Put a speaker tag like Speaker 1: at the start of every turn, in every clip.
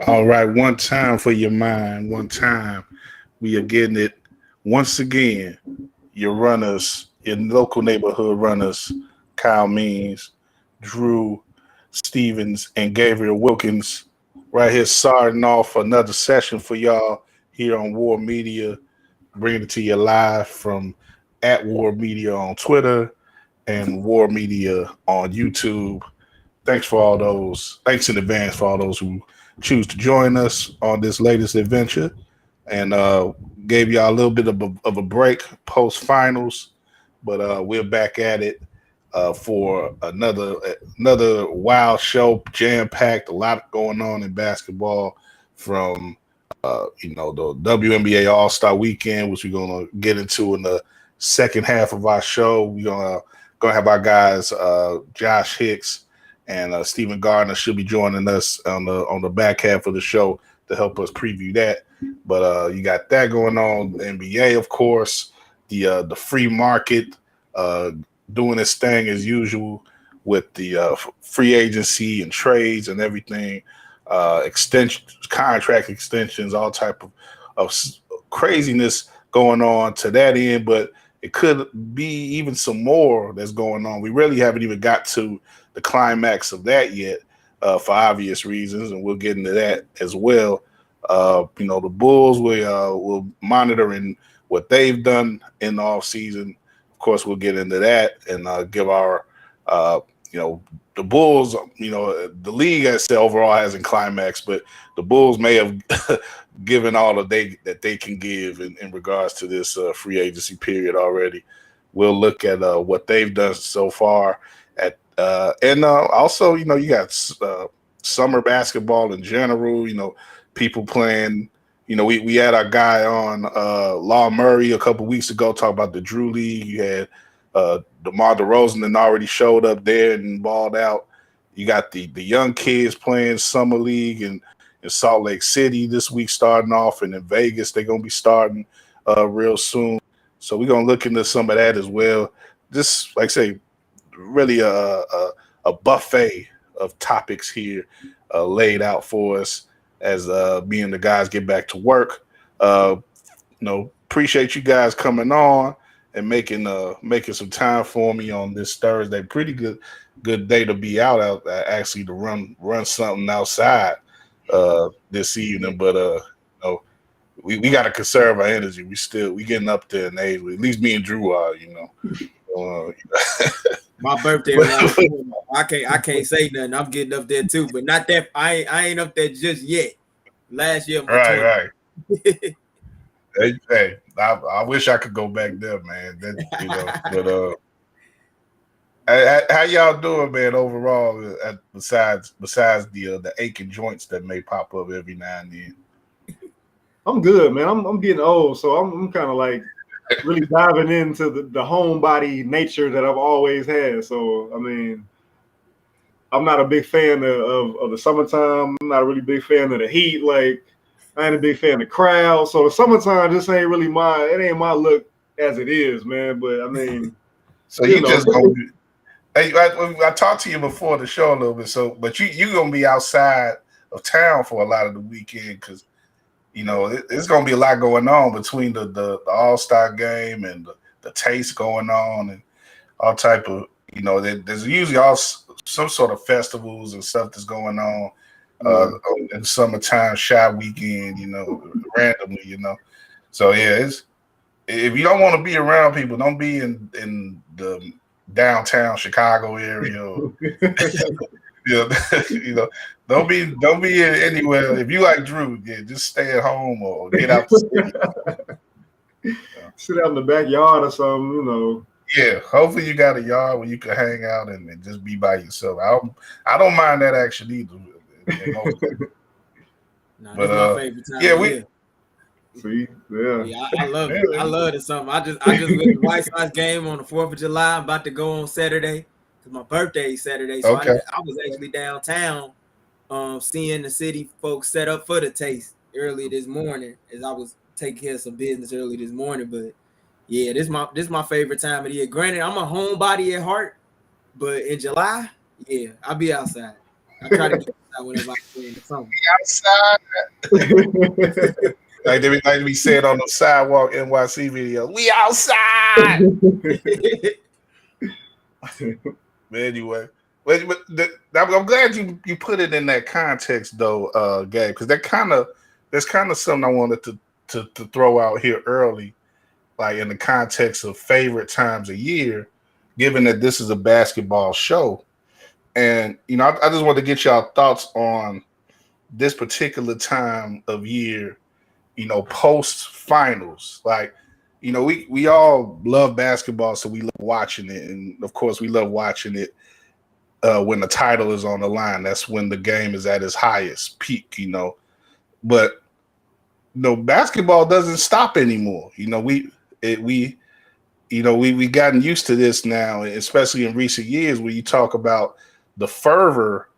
Speaker 1: All right, one time for your mind. One time. We are getting it once again. Your runners, your local neighborhood runners, Kyle Means, Drew Stevens, and Gabriel Wilkins, right here starting off another session for y'all here on War Media, bringing it to you live from at War Media on Twitter and War Media on YouTube. Thanks for all those. Thanks in advance for all those who choose to join us on this latest adventure, and gave y'all a little bit of a break post finals, but we're back at it for another wild show, jam packed, a lot going on in basketball from the WNBA All Star Weekend, which we're gonna get into in the second half of our show. We're gonna have our guys Josh Hicks and Stephen Gardner should be joining us on the back half of the show to help us preview that. But you got that going on. The NBA, of course, the free market doing its thing as usual with the free agency and trades and everything, extensions, contract extensions, all type of craziness going on to that end. But it could be even some more that's going on. We really haven't even got to the climax of that yet, for obvious reasons, and we'll get into that as well. The Bulls will monitoring what they've done in the offseason. Of course, we'll get into that and give our the Bulls. The league as overall hasn't climaxed, but the Bulls may have given all that they can give in regards to this free agency period already. We'll look at what they've done so far and also, you got summer basketball in general, people playing, we had our guy on Law Murray a couple weeks ago talk about the Drew League. You had DeMar DeRozan and already showed up there and balled out. You got the young kids playing Summer League in Salt Lake City this week starting off, and in Vegas they're going to be starting real soon. So we're going to look into some of that as well. Just, like I say, really a buffet of topics here laid out for us as me and the guys get back to work. Appreciate you guys coming on and making some time for me on this Thursday. Pretty good day to be out actually to run something outside this evening. But we got to conserve our energy. We getting up there in age. At least me and Drew are.
Speaker 2: My birthday, I can't say nothing. I'm getting up there too, but not that I ain't up there just yet. Last year,
Speaker 1: right. Hey, I wish I could go back there, man. But how y'all doing, man? Overall, besides the aching joints that may pop up every now and then.
Speaker 3: I'm good, man. I'm getting old, so I'm kind of like really diving into the homebody nature that I've always had. So, I mean, I'm not a big fan of the summertime. I'm not a really big fan of the heat. Like, I ain't a big fan of the crowd. So the summertime just ain't really it ain't my look as it is, man. But I mean,
Speaker 1: so you just gonna be, I talked to you before the show a little bit. So, but you gonna be outside of town for a lot of the weekend because it's going to be a lot going on between the All-Star game and the taste going on and all type of, there's usually some sort of festivals and stuff that's going on in summertime, shy weekend, randomly, So, yeah, if you don't want to be around people, don't be in the downtown Chicago area. Don't be anywhere. If you like Drew, just stay at home or get out the city.
Speaker 3: Sit out in the backyard or something,
Speaker 1: Yeah, hopefully you got a yard where you can hang out and just be by yourself. I don't mind that actually either.
Speaker 2: But my favorite time.
Speaker 3: See, yeah,
Speaker 2: I love it. I love it. Something. I just went to the White Sox game on the 4th of July. I'm about to go on Saturday. My birthday is Saturday, so okay. I was actually downtown seeing the city folks set up for the taste early this morning as I was taking care of some business early this morning. But yeah, this my favorite time of the year. Granted, I'm a homebody at heart, but in July, yeah, I'll be outside. I try to get outside whenever I can in the summer.
Speaker 1: Outside. Like they be said on the sidewalk NYC video, we outside. But anyway, I'm glad you put it in that context though, Gabe, because that's kind of something I wanted to throw out here early, like in the context of favorite times of year, given that this is a basketball show. And I just want to get y'all thoughts on this particular time of year, post finals. Like, we all love basketball, so we love watching it, and of course, we love watching it when the title is on the line. That's when the game is at its highest peak, But basketball doesn't stop anymore. We gotten used to this now, especially in recent years, where you talk about the fervor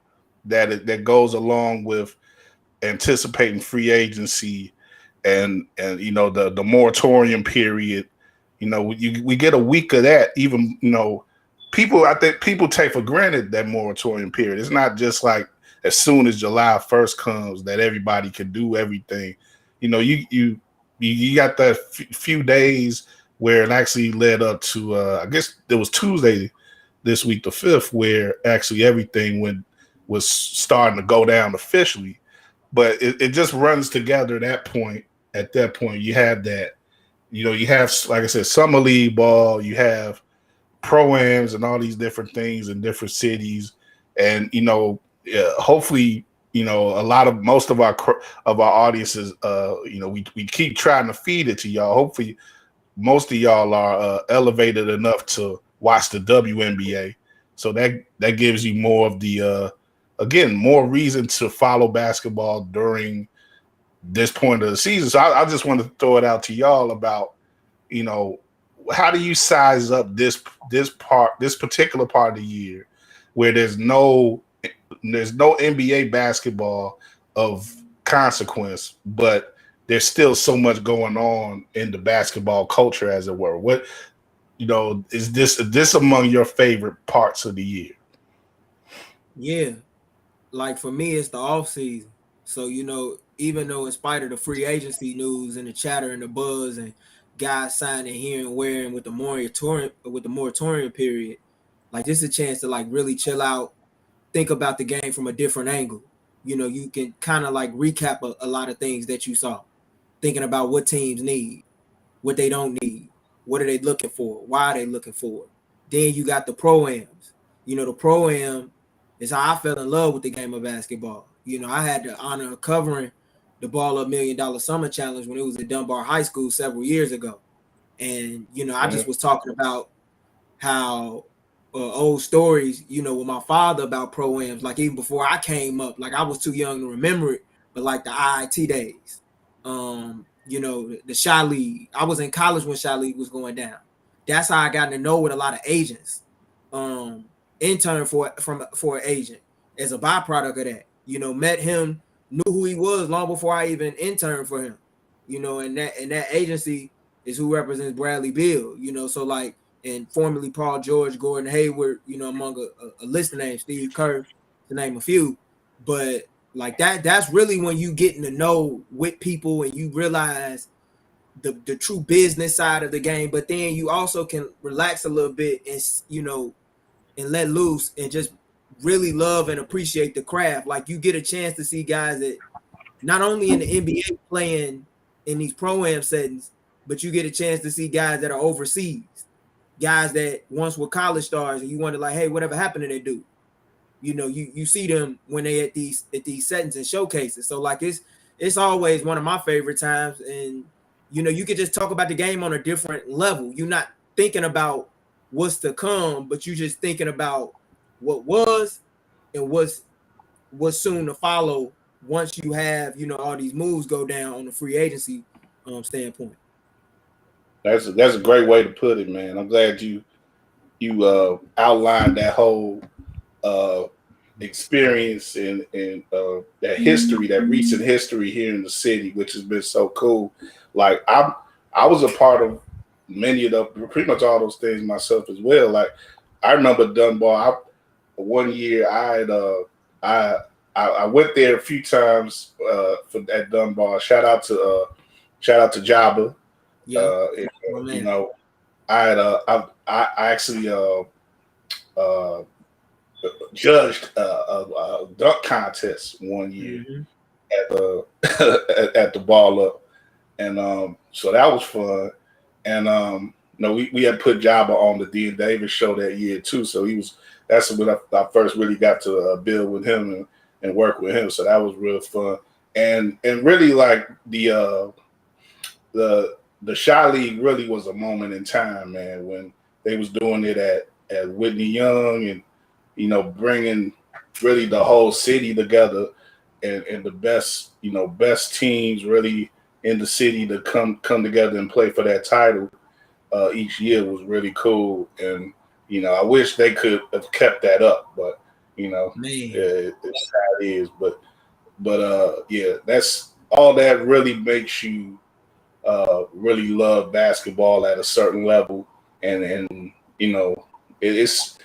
Speaker 1: that goes along with anticipating free agency and the moratorium period. We get a week of that. Even I think people take for granted that moratorium period. It's not just like as soon as July 1st comes that everybody can do everything. You got that few days where it actually led up to I guess it was Tuesday this week, the 5th, where actually everything was starting to go down officially. But it just runs together at that point. You have that, you have, like I said, summer league ball, you have pro-ams and all these different things in different cities. And, hopefully, most of our audiences, we keep trying to feed it to y'all. Hopefully most of y'all are elevated enough to watch the WNBA. So that gives you more of the, again, more reason to follow basketball during this point of the season. So I just want to throw it out to y'all about, how do you size up this particular part of the year where there's no NBA basketball of consequence, but there's still so much going on in the basketball culture, as it were. What, is this among your favorite parts of the year?
Speaker 2: Yeah. Like for me, it's the off season. So, even though in spite of the free agency news and the chatter and the buzz and guys signing here and where and with the moratorium period, like this is a chance to like really chill out, think about the game from a different angle. You can kind of like recap a lot of things that you saw, thinking about what teams need, what they don't need, what are they looking for, why are they looking for it. Then you got the pro-ams. The pro-am is how I fell in love with the game of basketball. I had the honor of covering the Ball Up $1 Million Summer Challenge when it was at Dunbar High School several years ago. And, I just was talking about how old stories, with my father about pro-ams, like even before I came up, like I was too young to remember it, but like the IIT days, the Shy League. I was in college when Shy League was going down. That's how I got to know with a lot of agents. Intern for an agent as a byproduct of that. Met him, knew who he was long before I even interned for him. And that agency is who represents Bradley Beal. So like, and formerly Paul George, Gordon Hayward. Among a list of names, Steve Kerr, to name a few. But like that's really when you getting to know with people and you realize the true business side of the game. But then you also can relax a little bit and and let loose and just really love and appreciate the craft. Like you get a chance to see guys that not only in the NBA playing in these pro-am settings, but you get a chance to see guys that are overseas, guys that once were college stars, and you wonder like, hey, whatever happened to that dude? You see them when they at these settings and showcases. So like it's always one of my favorite times, and you could just talk about the game on a different level. You're not thinking about what's to come, but you just thinking about what was and what's soon to follow once you have all these moves go down on the free agency standpoint.
Speaker 1: That's a great way to put it, man. I'm glad you outlined that whole experience and that history, that recent history here in the city, which has been so cool. Like I was a part of many of pretty much all those things myself as well. Like I remember Dunbar. One year I had I went there a few times at Dunbar. Shout out to Jabba.
Speaker 2: Yeah,
Speaker 1: You know, I had I actually uh, judged a dunk contest one year at the at the ball up, and so that was fun. And we had put Jabba on the Dean Davis show that year too. So that's when I first really got to build with him and work with him. So that was real fun. And really like the Shy League really was a moment in time, man, when they was doing it at Whitney Young and bringing really the whole city together and the best teams really in the city to come together and play for that title each year was really cool. And I wish they could have kept that up, but it's how it is. But yeah, that's all that really makes you really love basketball at a certain level, and it just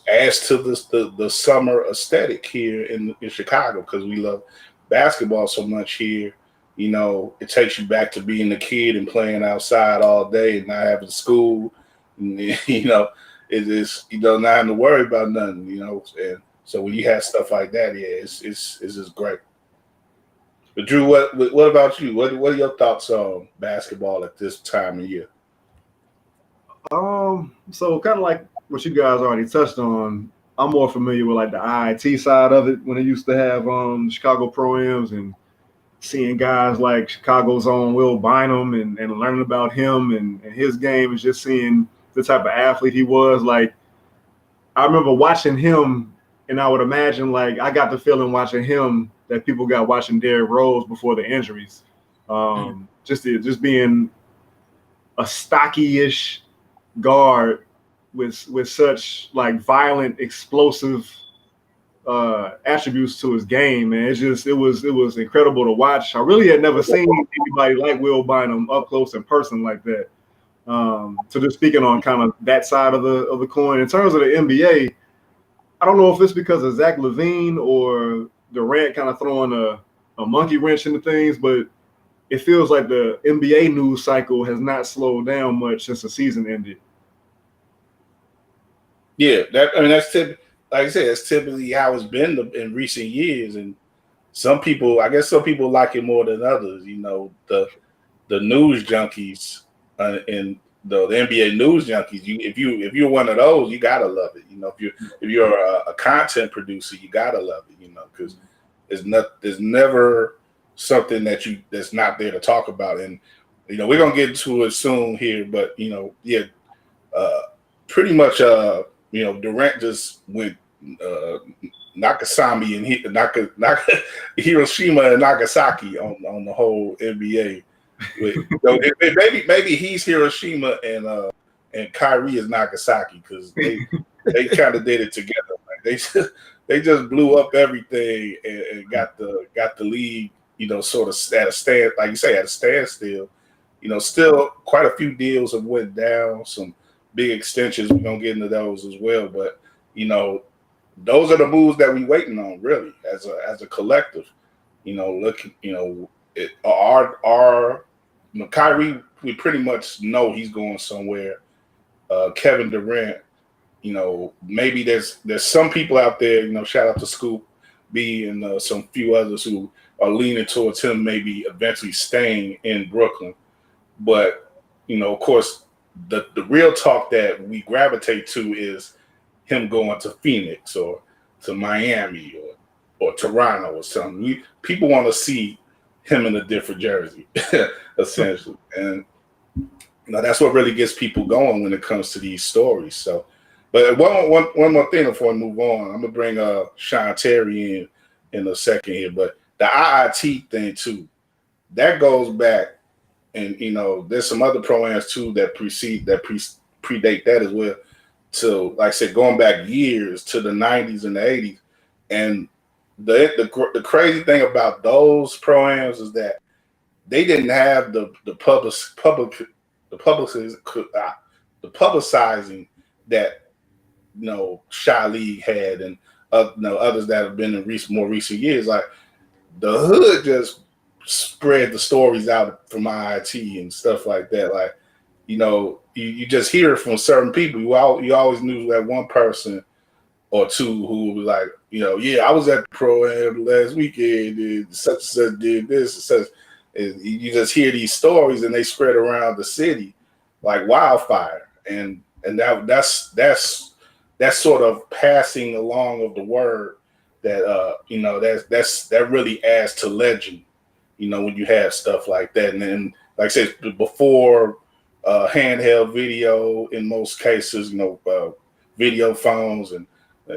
Speaker 1: adds to the summer aesthetic here in Chicago because we love basketball so much here. It takes you back to being a kid and playing outside all day and not having school. And, it is not having to worry about nothing. And so when you have stuff like that, yeah, it's just great. But Drew, what about you? What are your thoughts on basketball at this time of year?
Speaker 3: So kind of like what you guys already touched on, I'm more familiar with like the IIT side of it when it used to have Chicago Pro-Ams and seeing guys like Chicago's own Will Bynum and learning about him and his game and just seeing the type of athlete he was. Like I remember watching him, and I would imagine like I got the feeling watching him that people got watching Derrick Rose before the injuries. Just being a stocky-ish guard with such like violent, explosive attributes to his game, man. It was incredible to watch. I really had never seen anybody like Will Bynum up close in person like that. So just speaking on kind of that side of the coin. In terms of the NBA, I don't know if it's because of Zach LaVine or Durant kind of throwing a monkey wrench into things, but it feels like the NBA news cycle has not slowed down much since the season ended.
Speaker 1: Yeah, that's like I said, that's typically how it's been in recent years, and I guess some people like it more than others. The news junkies and the NBA news junkies. If you're one of those, you gotta love it. If you're a content producer, you gotta love it. Because there's never something that's not there to talk about. And we're gonna get into it soon here, but pretty much Durant just went Nakasami and Hiroshima and Nagasaki on the whole NBA. Maybe he's Hiroshima and Kyrie is Nagasaki because they kind of did it together. Like they just blew up everything and got the league, sort of at a stand, like you say, at a standstill. Still quite a few deals have went down, some big extensions. We're gonna get into those as well, but those are the moves that we waiting on, really, as a collective. Kyrie, we pretty much know he's going somewhere. Kevin Durant, maybe there's some people out there, shout out to Scoop B and some few others who are leaning towards him maybe eventually staying in Brooklyn. But, of course, the real talk that we gravitate to is him going to Phoenix or to Miami or Toronto or something. People want to see him in a different jersey, essentially. And that's what really gets people going when it comes to these stories. So, but one more thing before we move on, I'm gonna bring Sean Terry in a second here. But the IIT thing too, that goes back, and there's some other pro-ams too that predate that as well. So, like I said, going back years to the 90s and the 80s, and the crazy thing about those pro-ams is that they didn't have the publicizing that Shy League had and others that have been in more recent years. Like the hood just spread the stories out from IIT and stuff like that. Like, you just hear it from certain people. You always knew that one person or two who was like, yeah, I was at the pro-am last weekend, and such and such did this and such. And you just hear these stories, and they spread around the city like wildfire. And that's sort of passing along of the word that that really adds to legend. When you have stuff like that, and then like I said before, handheld video in most cases, video phones and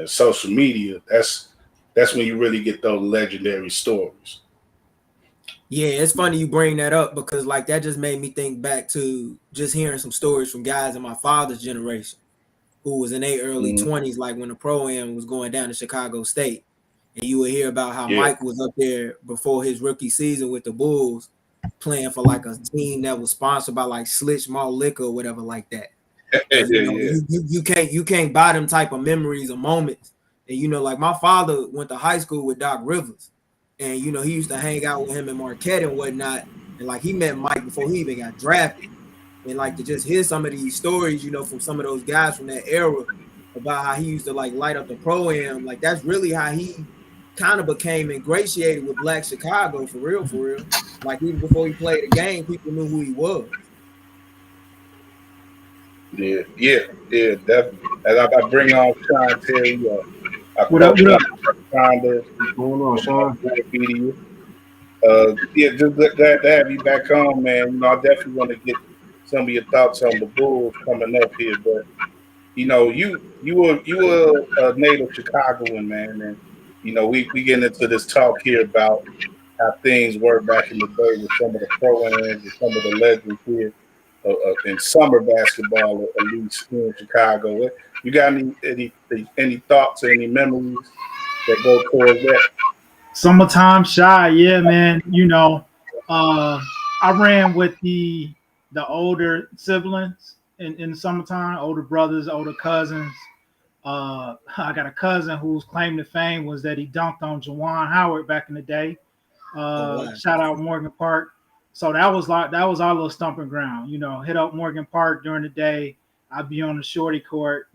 Speaker 1: social media. That's when you really get those legendary stories.
Speaker 2: Yeah, it's funny you bring that up because like that just made me think back to just hearing some stories from guys in my father's generation who was in their early 20s, like when the pro-am was going down to Chicago State. And you would hear about how Mike was up there before his rookie season with the Bulls playing for like a team that was sponsored by like Slitch Malt Liquor or whatever like that. You can't buy them type of memories or moments. And like my father went to high school with Doc Rivers. And he used to hang out with him in Marquette and whatnot. And like he met Mike before he even got drafted. And like to just hear some of these stories, from some of those guys from that era about how he used to like light up the pro-am, like that's really how he kind of became ingratiated with Black Chicago for real. Like even before he played a game, people knew who he was.
Speaker 1: Yeah, definitely. As I bring on Sean Terry,
Speaker 3: what up? What's going on, Sean?
Speaker 1: Just glad to have you back home, man. I definitely want to get some of your thoughts on the Bulls coming up here, but you were a native Chicagoan, man, and we getting into this talk here about how things were back in the day with some of the pro-ams and some of the legends here in summer basketball, at least here in Chicago. You got any thoughts or any memories that go towards that?
Speaker 4: Summertime shy, yeah, man. I ran with the older siblings in the summertime, older brothers, older cousins. I got a cousin whose claim to fame was that he dunked on Juwan Howard back in the day. Shout out Morgan Park. So that was our little stomping ground. Hit up Morgan Park during the day. I'd be on the shorty court,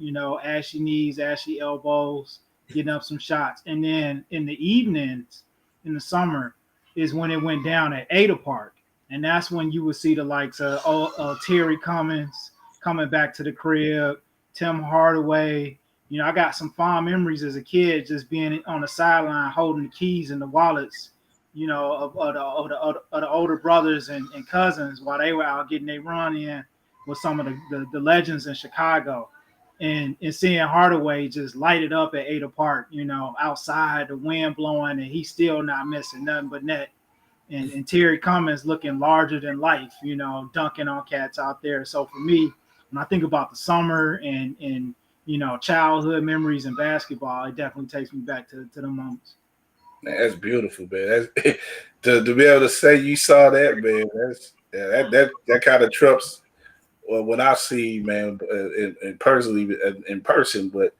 Speaker 4: ashy knees, ashy elbows, getting up some shots. And then in the evenings, in the summer, is when it went down at Ada Park. And that's when you would see the likes of Terry Cummins coming back to the crib, Tim Hardaway. I got some fond memories as a kid just being on the sideline holding the keys and the wallets, of the older brothers and cousins while they were out getting their run in with some of the legends in Chicago. And seeing Hardaway just light it up at Ada Park, outside, the wind blowing, and he's still not missing nothing but net. And Terry Cummins looking larger than life, dunking on cats out there. So for me, when I think about the summer and childhood memories in basketball, it definitely takes me back to the moments.
Speaker 1: Man, that's beautiful, man. That's, to be able to say you saw that, man. That kind of trumps what I see, man, in person. But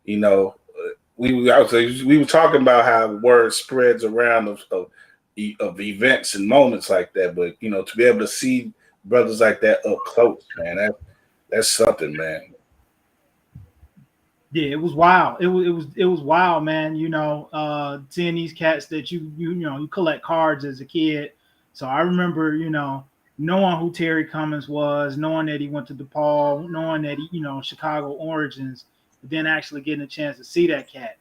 Speaker 1: we were talking about how word spreads around of events and moments like that. But to be able to see brothers like that up close, man, that's something, man.
Speaker 4: Yeah, it was wild. It was wild, man. Seeing these cats that you collect cards as a kid. So I remember, knowing who Terry Cummins was, knowing that he went to DePaul, knowing that he, Chicago origins, but then actually getting a chance to see that cat,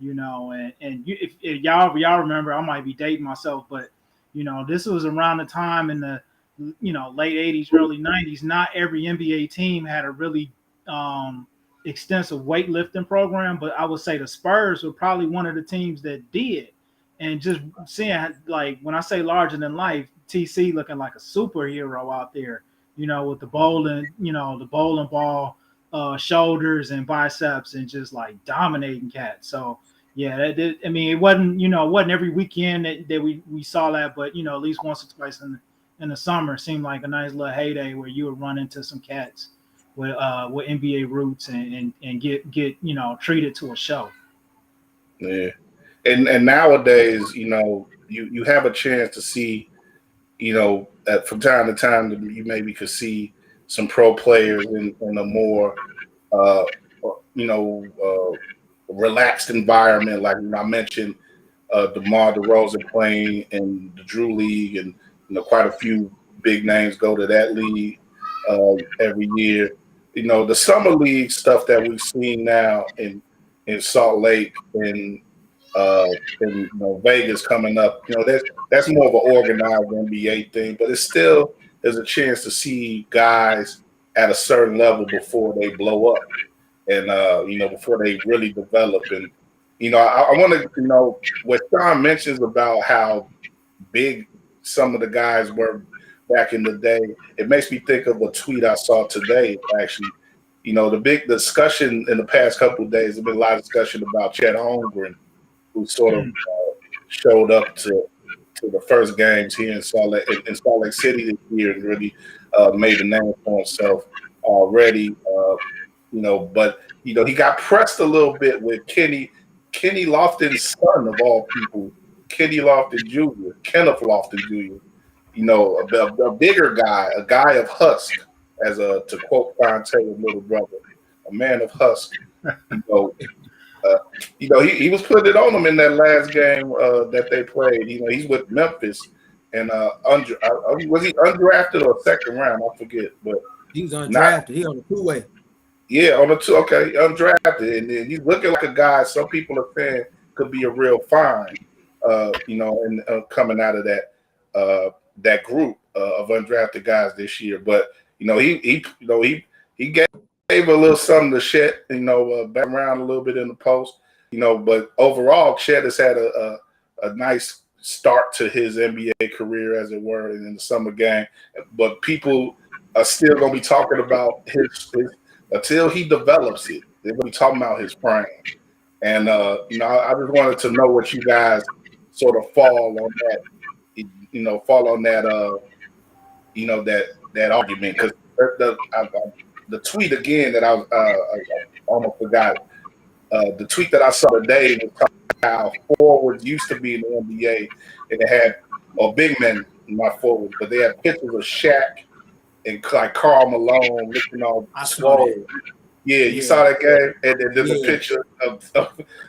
Speaker 4: if y'all remember, I might be dating myself, but this was around the time in the late 80s, early 90s. Not every NBA team had a really extensive weightlifting program, but I would say the Spurs were probably one of the teams that did. And just seeing, like, when I say larger than life, TC looking like a superhero out there, with the bowling ball, shoulders and biceps, and just like dominating cats. So yeah, it wasn't every weekend that we saw that, but at least once or twice in the summer seemed like a nice little heyday where you would run into some cats with NBA roots and get treated to a show.
Speaker 1: Yeah. And nowadays, you have a chance to see, from time to time, you maybe could see some pro players in a more, uh, relaxed environment. Like I mentioned, DeMar DeRozan playing in the Drew League, and quite a few big names go to that league every year. The summer league stuff that we've seen now in Salt Lake and Vegas coming up. That's more of an organized NBA thing, but it still is a chance to see guys at a certain level before they blow up, and before they really develop. And I want to what Sean mentions about how big some of the guys were back in the day. It makes me think of a tweet I saw today. Actually, the big discussion in the past couple of days. There's been a lot of discussion about Chet Holmgren, who sort of showed up to the first games here in Salt Lake City this year and really made a name for himself already. But he got pressed a little bit with Kenny Lofton's son of all people, Kenny Lofton Jr., Kenneth Lofton Jr. A bigger guy, a guy of husk, to quote Don Taylor's little brother, a man of husk. He was putting it on him in that last game that they played. He's with Memphis, and was he undrafted or second round? I forget, but
Speaker 2: he was undrafted. He on the two-way.
Speaker 1: Yeah, on the two. Okay, undrafted, and then he's looking like a guy some people are saying could be a real find. And coming out of that group of undrafted guys this year, but he gave a little something to Chet, back around a little bit in the post, but overall, Chet has had a nice start to his NBA career, as it were, in the summer game. But people are still going to be talking about his until he develops it. They're going to be talking about his prime. And, I just wanted to know what you guys sort of fall on that, that argument. Because the tweet again that I almost forgot. The tweet that I saw today was talking about how forwards used to be in the NBA, and they had big men, not forwards, but they had pictures of Shaq and like Karl Malone looking all swole. Yeah, you saw that game, and then there's a picture of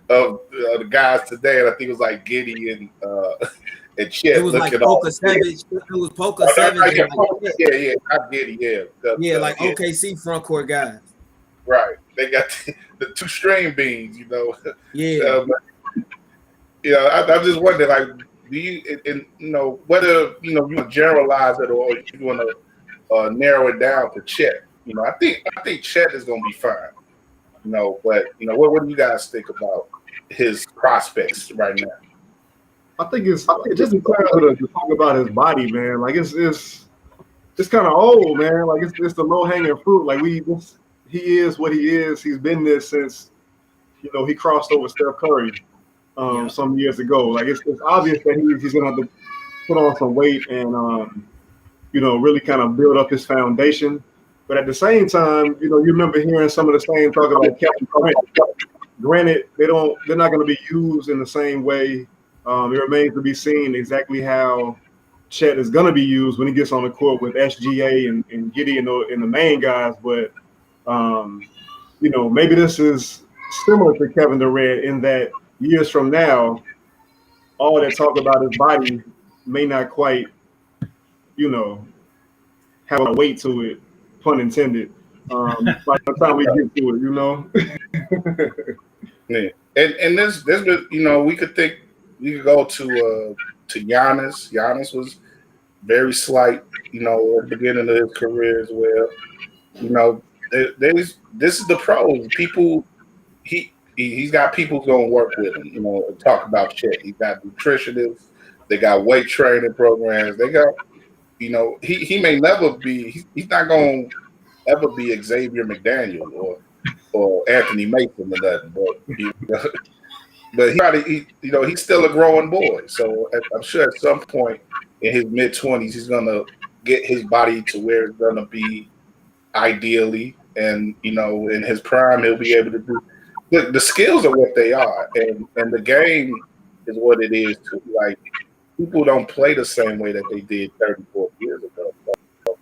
Speaker 1: the guys today, and I think it was like Giddy and Chet.
Speaker 2: It was like Poker Savage. It was Poker Savage.
Speaker 1: Yeah, not Giddy. Yeah,
Speaker 2: like OKC front court guys.
Speaker 1: Right, they got the two string beans,
Speaker 2: Yeah.
Speaker 1: I just wonder, like, do you, whether you generalize it or you want to narrow it down to Chet. I think Chet is going to be fine. But what do you guys think about his prospects right now?
Speaker 3: I think it's just in terms to talk about his body, man. Like it's kind of old, man. Like it's the low hanging fruit. Like he is what he is. He's been this since he crossed over Steph Curry some years ago. Like it's obvious that he's gonna have to put on some weight and really kind of build up his foundation. But at the same time, you remember hearing some of the same talk about Kevin Durant. Granted, they're not going to be used in the same way. It remains to be seen exactly how Chet is going to be used when he gets on the court with SGA and Giddy and the main guys. But maybe this is similar to Kevin Durant in that years from now, all that talk about his body may not quite, have a weight to it. Pun intended. By the time we get to it,
Speaker 1: Yeah, and this we could go to Giannis. Giannis was very slight, at the beginning of his career as well. This is the pros. People, he's got people going to work with him. Talk about Chet. He's got nutritionists. They got weight training programs. They got. He may never be. He's not going to ever be Xavier McDaniel or Anthony Mason or nothing. But he's still a growing boy. So I'm sure at some point in his mid-20s, he's going to get his body to where it's going to be ideally, and in his prime, he'll be able to do the skills are what they are, and the game is what it is too. Like people don't play the same way that they did 30, 40 years ago. So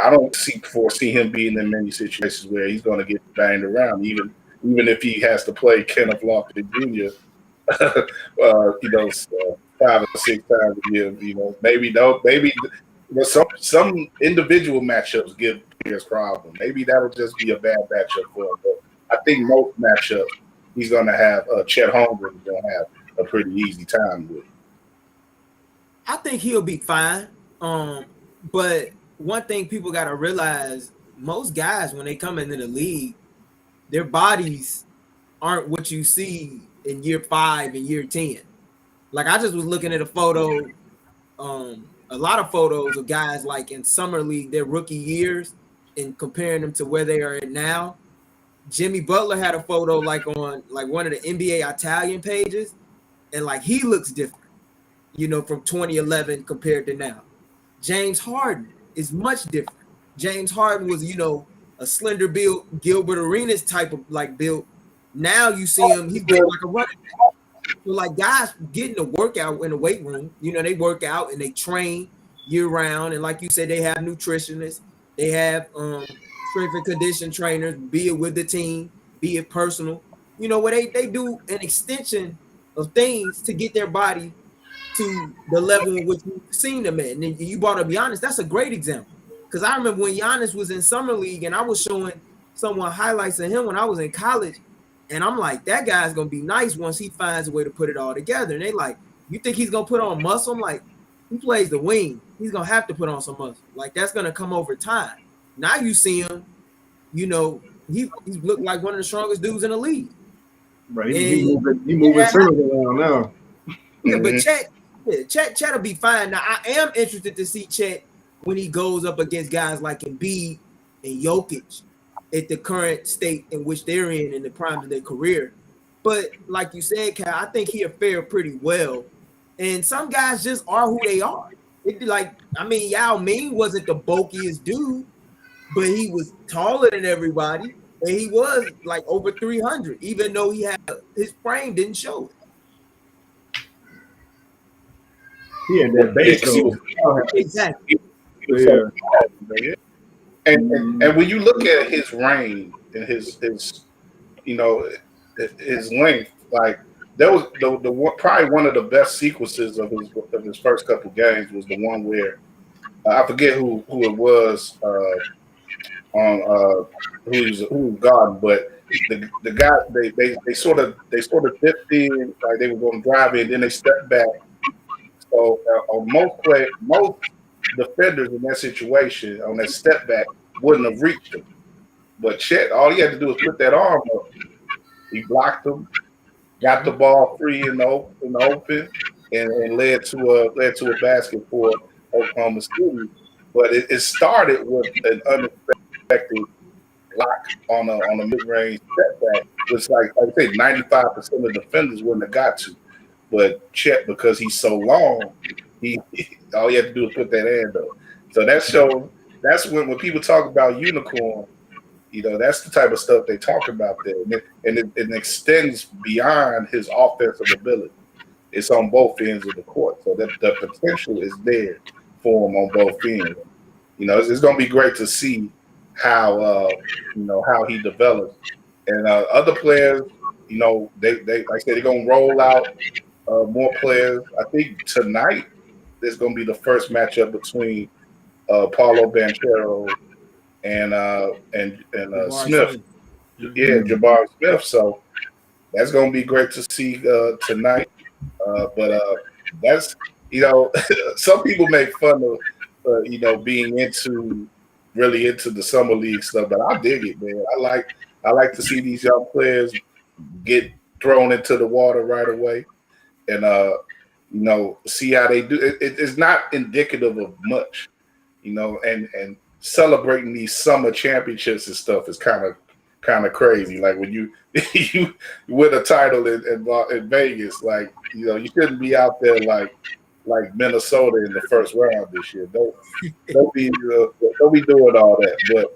Speaker 1: I don't foresee him being in many situations where he's going to get banged around, even if he has to play Kenneth Lofton Jr. 5 or 6 times a year. Maybe some individual matchups give players problems. Maybe that'll just be a bad matchup for him. But I think most matchups he's going to have Chet Holmgren is going to have a pretty easy time with.
Speaker 2: I think he'll be fine. But one thing people got to realize, most guys when they come into the league, their bodies aren't what you see in year 5 and year 10. Like I just was looking at a photo, a lot of photos of guys like in summer league, their rookie years, and comparing them to where they are at now. Jimmy Butler had a photo like on like one of the NBA Italian pages, and like he looks different, from 2011 compared to now. James Harden is much different. James Harden was, a slender build, Gilbert Arenas type of like build. Now you see him, he's built like a running back. So like guys getting to work out in the weight room, they work out and they train year round. And like you said, they have nutritionists, they have strength and condition trainers, be it with the team, be it personal, where they do an extension of things to get their body to the level in which we've seen them at. And you brought up Giannis, that's a great example. Because I remember when Giannis was in summer league and I was showing someone highlights of him when I was in college, and I'm like, that guy's gonna be nice once he finds a way to put it all together. And they like, you think he's gonna put on muscle? I'm like, he plays the wing. He's gonna have to put on some muscle. Like that's gonna come over time. Now you see him, he looked like one of the strongest dudes in the league.
Speaker 3: Right, he moving centers around now.
Speaker 2: Yeah, but Chet will be fine. Now I am interested to see Chet when he goes up against guys like Embiid and Jokic at the current state in which they're in the prime of their career. But like you said, Cal, I think he'll fare pretty well. And some guys just are who they are. It'd be like, Yao Ming wasn't the bulkiest dude, but he was taller than everybody. And he was like over 300, even though his frame didn't show it.
Speaker 3: He had that base though.
Speaker 2: Exactly.
Speaker 1: Yeah. And when you look at his range and his length, like that was the one, probably one of the best sequences of his first couple games was the one where I forget who it was on who was guarding, but the guy they sort of dipped in, like they were going to drive in, then they stepped back. So on most defenders in that situation on that step back wouldn't have reached him. But Chet, all he had to do was put that arm up. He blocked him, got the ball free in the open, and led to a basket for Oklahoma City. But it started with an unexpected block on a mid-range step back, which like I say, 95% of defenders wouldn't have got to. But Chet, because he's so long, all he had to do was put that hand up. So that's when people talk about unicorn, that's the type of stuff they talk about there. And it extends beyond his offensive ability. It's on both ends of the court. So that the potential is there for him on both ends. It's going to be great to see how he develops. And other players, they like I said, they're going to roll out more players. I think tonight there's going to be the first matchup between Paulo Banchero and Smith. Yeah, Jabari Smith. So that's going to be great to see tonight. But that's some people make fun of being really into the summer league stuff, but I dig it, man. I like to see these young players get thrown into the water right away, and see how they do. It's not indicative of much, and celebrating these summer championships and stuff is kind of crazy. Like when you win a title in Vegas, like you shouldn't be out there like Minnesota in the first round this year. Don't be doing all that.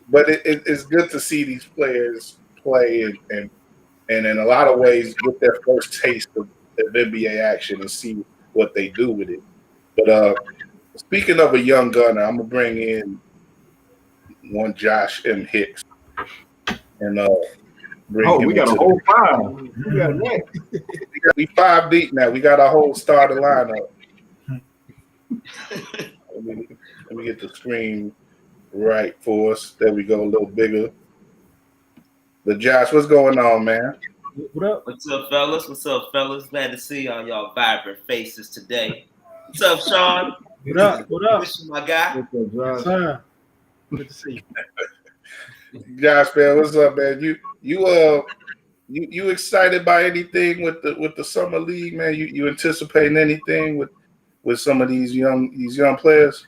Speaker 1: But it's good to see these players play and and in a lot of ways get their first taste of NBA action and see what they do with it. But speaking of a young gunner, I'm gonna bring in one Josh M. Hicks and bring him
Speaker 3: we got
Speaker 1: into
Speaker 3: a whole 5. We got next.
Speaker 1: We 5 deep now. We got our whole starting lineup. Let me get the screen right for us. There we go, a little bigger. But Josh, what's going on, man?
Speaker 5: What up? What's up, fellas? What's up, fellas? Glad to see all y'all vibrant faces today. What's up, Sean?
Speaker 4: What up? What up?
Speaker 5: This is my guy.
Speaker 3: What's up, Josh?
Speaker 4: Yes, sir. Good to see you.
Speaker 1: Josh, man, what's up, man? You excited by anything with the summer league, man? You anticipating anything with some of these young players?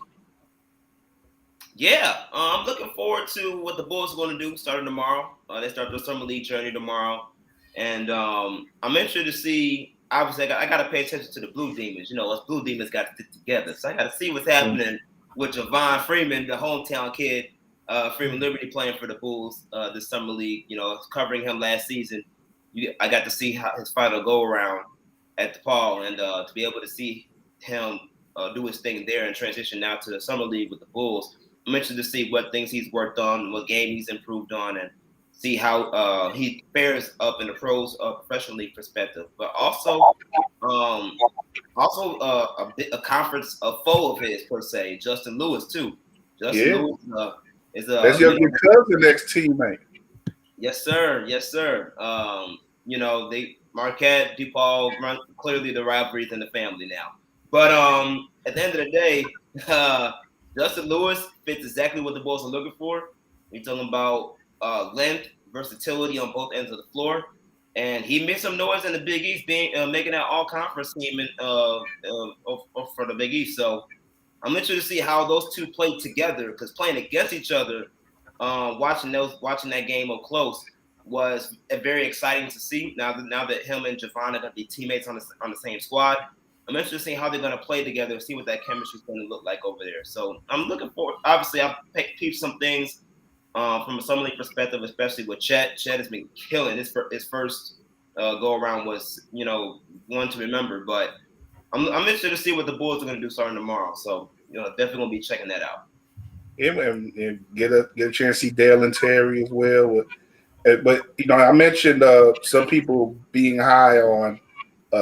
Speaker 5: Yeah, I'm looking forward to what the Bulls are going to do starting tomorrow. They start their summer league journey tomorrow, and I'm interested to see. Obviously, I got to pay attention to the Blue Demons. You know, us Blue Demons got to stick together, so I got to see what's happening with Javon Freeman, the hometown kid, Freeman Liberty, playing for the Bulls this summer league. You know, covering him last season. I got to see how his final go around at the Paul, and to be able to see him do his thing there and transition now to the summer league with the Bulls. I'm interested to see what things he's worked on, what game he's improved on, and see how he fares up in the pros professional league perspective. But also a conference foe of his per se, Justin Lewis too. Lewis is
Speaker 1: that's your cousin, ex teammate.
Speaker 5: Yes, sir. Yes, sir. You know, Marquette, DePaul run clearly the rivalries in the family now. But at the end of the day, Justin Lewis fits exactly what the Bulls are looking for. We're talking about length, versatility on both ends of the floor, and he made some noise in the Big East, making that all-conference team for the Big East. So I'm interested to see how those two play together, because playing against each other, watching that game up close was very exciting to see. Now that him and Javon are going to be teammates on the same squad. I'm interested to see how they're going to play together, see what that chemistry is going to look like over there. So I'm looking forward. Obviously, I've peeped some things from a summer league perspective, especially with Chet. Chet has been killing. His first go around was, one to remember. But I'm interested to see what the Bulls are going to do starting tomorrow. So definitely going to be checking that out.
Speaker 1: Yeah, and get a chance to see Dale and Terry as well. But I mentioned some people being high on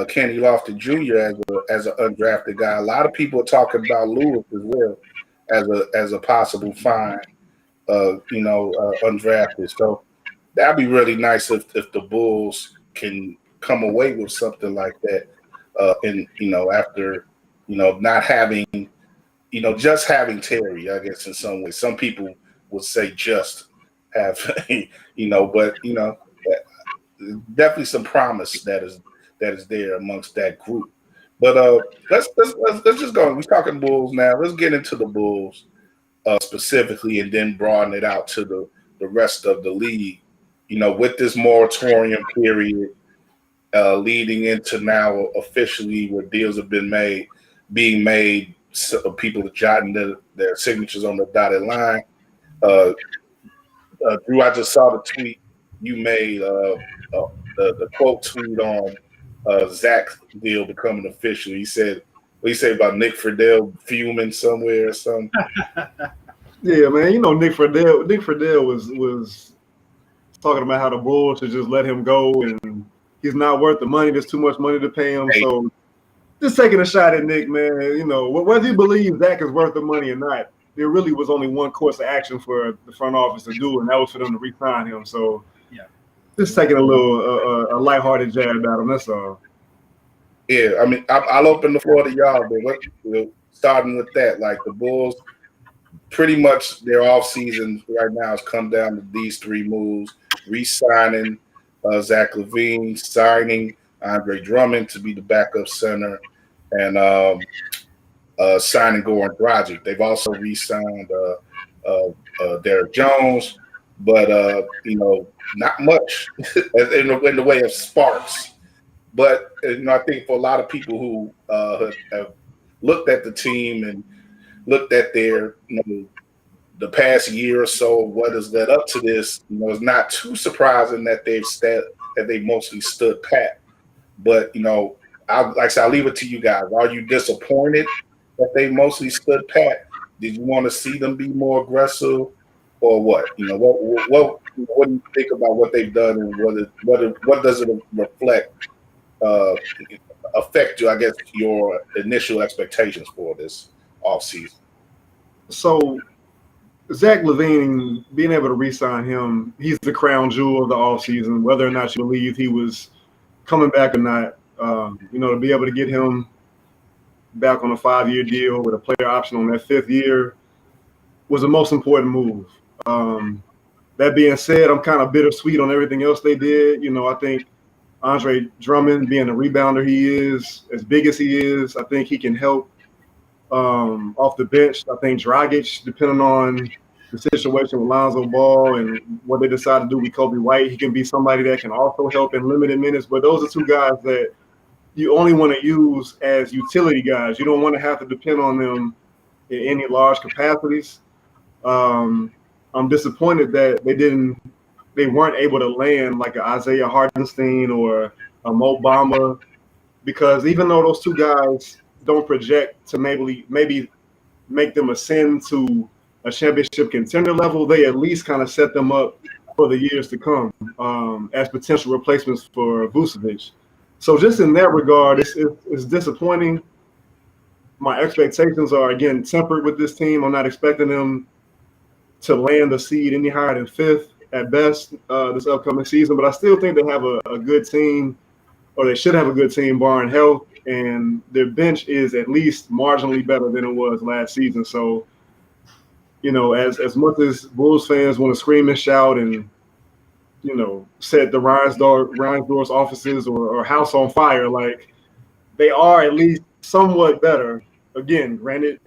Speaker 1: Kenny Lofton Jr. as an undrafted guy. A lot of people are talking about Lewis as well as a possible find, undrafted. So that'd be really nice if the Bulls can come away with something like that. After not having, just having Terry, I guess in some ways. Some people would say just have, but definitely some promise that is there amongst that group. But let's just go. We're talking Bulls now. Let's get into the Bulls specifically, and then broaden it out to the rest of the league. With this moratorium period leading into now officially where deals have been being made, so people are jotting their signatures on the dotted line. Drew, I just saw the tweet you made, the quote tweet on Zach's deal becoming official. He said, what he say about Nick Friedel fuming somewhere or something?
Speaker 3: Yeah, man. Nick Friedel was talking about how the Bulls should just let him go, and he's not worth the money. There's too much money to pay him. So just taking a shot at Nick, man. Whether you believe Zach is worth the money or not, there really was only one course of action for the front office to do, and that was for them to re-sign him. So yeah, just taking a little a lighthearted jab at him. That's all.
Speaker 1: Yeah, I mean, I'll open the floor to y'all, but starting with that, like the Bulls, pretty much their off season right now has come down to these three moves: re-signing Zach LaVine, signing Andre Drummond to be the backup center, and signing Goran Dragic. They've also re-signed Derek Jones, but not much in the way of sparks. But I think for a lot of people who have looked at the team and looked at their the past year or so, what has led up to this, it's not too surprising that they've that they mostly stood pat. But I'll leave it to you guys. Are you disappointed that they mostly stood pat? Did you want to see them be more aggressive, or what? What do you think about what they've done, and what does it reflect? Affect you, I guess, your initial expectations for this offseason?
Speaker 3: So Zach LaVine, being able to re-sign him, he's the crown jewel of the offseason, whether or not you believe he was coming back or not. To be able to get him back on a 5-year deal with a player option on that 5th year was the most important move. That being said, I'm kind of bittersweet on everything else they did. I think Andre Drummond, being the rebounder he is, as big as he is, I think he can help off the bench. I think Dragic, depending on the situation with Lonzo Ball and what they decide to do with Kobe White, he can be somebody that can also help in limited minutes. But those are 2 guys that you only want to use as utility guys. You don't want to have to depend on them in any large capacities. I'm disappointed that they weren't able to land like an Isaiah Hartenstein or a Mo Bamba, because even though those 2 guys don't project to maybe make them ascend to a championship contender level, they at least kind of set them up for the years to come as potential replacements for Vucevic. So just in that regard, it's disappointing. My expectations are, again, tempered with this team. I'm not expecting them to land the seed any higher than 5th at best this upcoming season, but I still think they have a good team, or they should have a good team barring health, and their bench is at least marginally better than it was last season. So, as much as Bulls fans want to scream and shout and, set the Reinsdorf's offices or house on fire, like, they are at least somewhat better. Again, granted,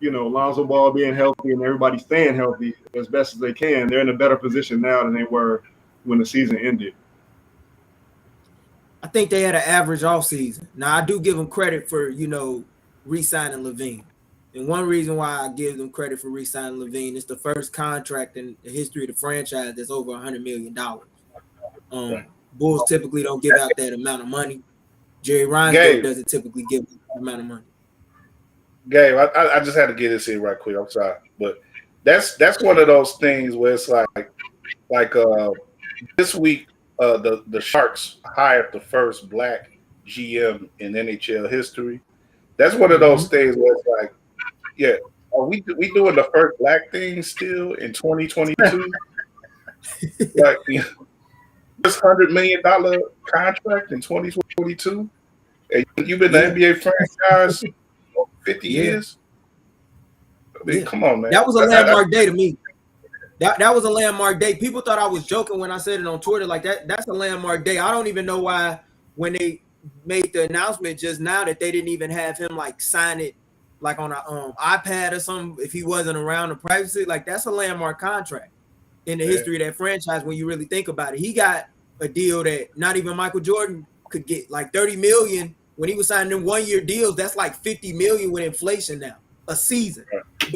Speaker 3: Lonzo Ball being healthy and everybody staying healthy as best as they can, they're in a better position now than they were when the season ended.
Speaker 2: I think they had an average offseason. Now, I do give them credit for, re-signing LaVine. And one reason why I give them credit for re-signing LaVine is the first contract in the history of the franchise that's over $100 million. Bulls typically don't give out that amount of money. Jerry Reinsdorf doesn't typically give that amount of money.
Speaker 1: Gabe, I just had to get this in right quick. I'm sorry, but that's one of those things where it's like this week the Sharks hired the first black GM in NHL history. That's one of those things where it's like, yeah, are we doing the first black thing still in 2022? Like this $100 million contract in 2022, and you've been the NBA franchise 50 years. I mean, come on, man.
Speaker 2: That was a landmark day to me. That was a landmark day. People thought I was joking when I said it on Twitter. Like that's a landmark day. I don't even know why when they made the announcement just now that they didn't even have him like sign it like on an iPad or something if he wasn't around to practice it. Like that's a landmark contract in the history of that franchise when you really think about it. He got a deal that not even Michael Jordan could get, like $30 million. When he was signing them 1-year deals, that's like $50 million with inflation now, a season,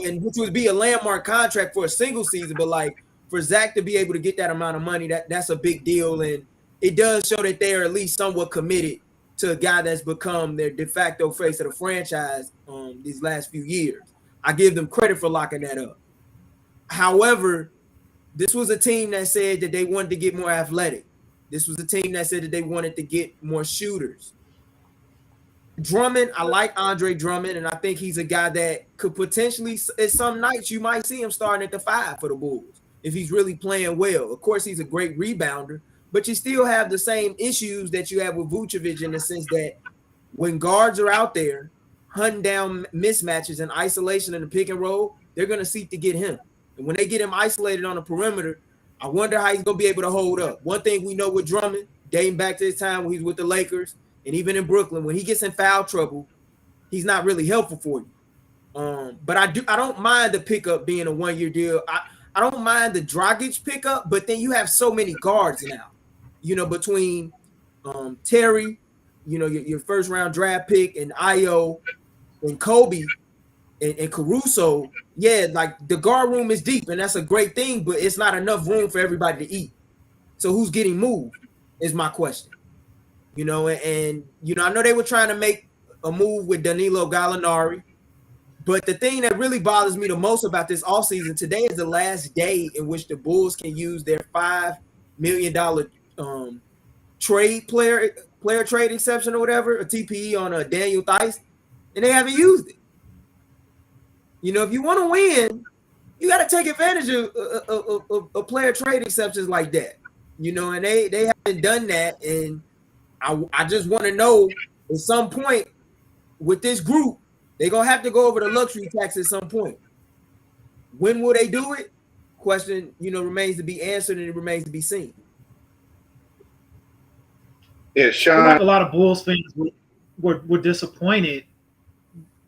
Speaker 2: and which would be a landmark contract for a single season. But like for Zach to be able to get that amount of money, that's a big deal, and it does show that they are at least somewhat committed to a guy that's become their de facto face of the franchise these last few years. I give them credit for locking that up. However, this was a team that said that they wanted to get more athletic. This was a team that said that they wanted to get more shooters. Drummond, I like Andre Drummond, and I think he's a guy that could potentially, at some nights, you might see him starting at the 5 for the Bulls if he's really playing well. Of course, he's a great rebounder, but you still have the same issues that you have with Vucevic in the sense that when guards are out there hunting down mismatches and isolation in the pick and roll, they're going to seek to get him. And when they get him isolated on the perimeter, I wonder how he's going to be able to hold up. One thing we know with Drummond, dating back to his time when he's with the Lakers, and even in Brooklyn, when he gets in foul trouble, he's not really helpful for you. But I don't mind the pickup being a 1-year deal. I don't mind the Dragic pickup, but then you have so many guards now. Between Terry, your first round draft pick, and Ayo, and Kobe, and Caruso. Yeah, like the guard room is deep, and that's a great thing, but it's not enough room for everybody to eat. So who's getting moved? is my question. You know, and you know, I know they were trying to make a move with Danilo Gallinari, but the thing that really bothers me the most about this offseason, today is the last day in which the Bulls can use their $5 million player trade exception or whatever, a TPE on a Daniel Theis, and they haven't used it. You know, if you want to win, you got to take advantage of player trade exceptions like that. You know, and they haven't done that, and I just want to know at some point with this group, they're gonna have to go over the luxury tax at some point. When will they do it? Question, you know, remains to be answered, and it remains to be seen.
Speaker 1: Yeah, Sean.
Speaker 4: Like a lot of Bulls fans were disappointed,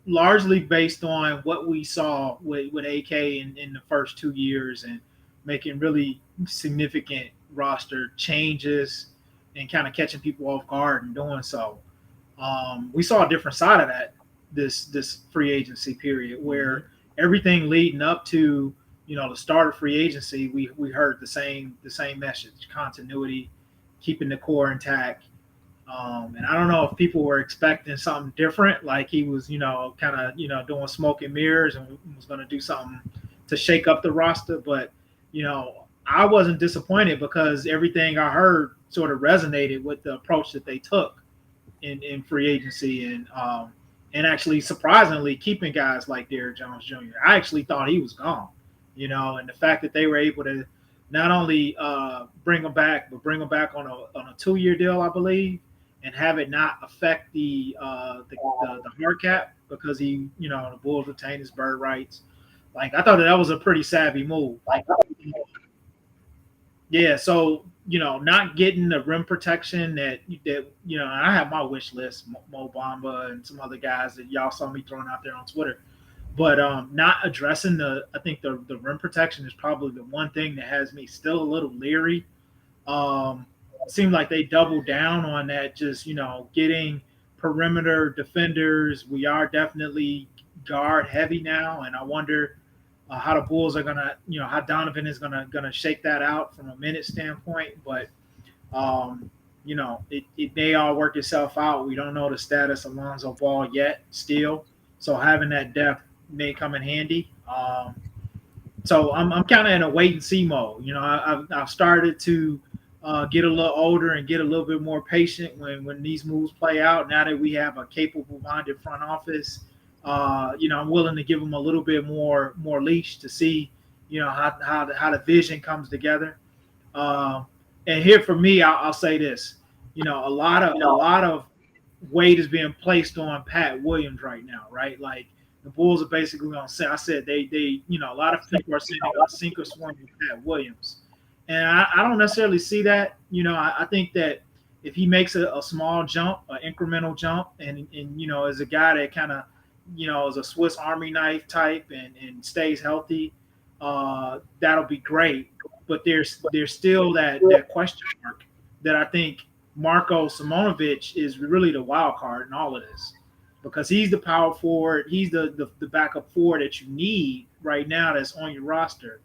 Speaker 4: largely based on what we saw with AK in the first 2 years and making really significant roster changes and kind of catching people off guard and doing so. We saw a different side of that this free agency period, where everything leading up to, you know, the start of free agency, we heard the same message: continuity, keeping the core intact. And I don't know if people were expecting something different, like he was, you know, kind of, you know, doing smoke and mirrors and was going to do something to shake up the roster. But, you know, I wasn't disappointed because everything I heard sort of resonated with the approach that they took in free agency and actually surprisingly keeping guys like Derrick Jones Jr. I actually thought he was gone, you know, and the fact that they were able to not only bring him back, but bring him back on a 2-year deal, I believe, and have it not affect the hard cap because he, you know, the Bulls retain his bird rights. Like, I thought that was a pretty savvy move. Like, yeah, so, you know, not getting the rim protection that you know, I have my wish list, Mo Bamba and some other guys that y'all saw me throwing out there on Twitter. But not addressing I think the rim protection is probably the one thing that has me still a little leery. It seemed like they doubled down on that, just, you know, getting perimeter defenders. We are definitely guard heavy now, and I wonder how the Bulls are gonna, you know, how Donovan is gonna shake that out from a minute standpoint. But you know, it may all work itself out. We don't know the status of Lonzo Ball yet, still, so having that depth may come in handy. So I'm kind of in a wait and see mode. You know, I've started to get a little older and get a little bit more patient when these moves play out. Now that we have a capable-minded front office, you know, I'm willing to give them a little bit more leash to see, you know, how the vision comes together. And here for me, I'll say this: you know, a lot of weight is being placed on Pat Williams right now, right? Like, the Bulls are basically going to say, I said they, you know, a lot of people are saying they're going to sink or swim with Pat Williams. And I don't necessarily see that. You know, I think that if he makes a small jump, an incremental jump, and you know, is a guy that kind of, you know, is a Swiss Army knife type and stays healthy, that'll be great. But there's still that question mark that I think Marko Simonovic is really the wild card in all of this, because he's the power forward, he's the backup forward that you need right now that's on your roster.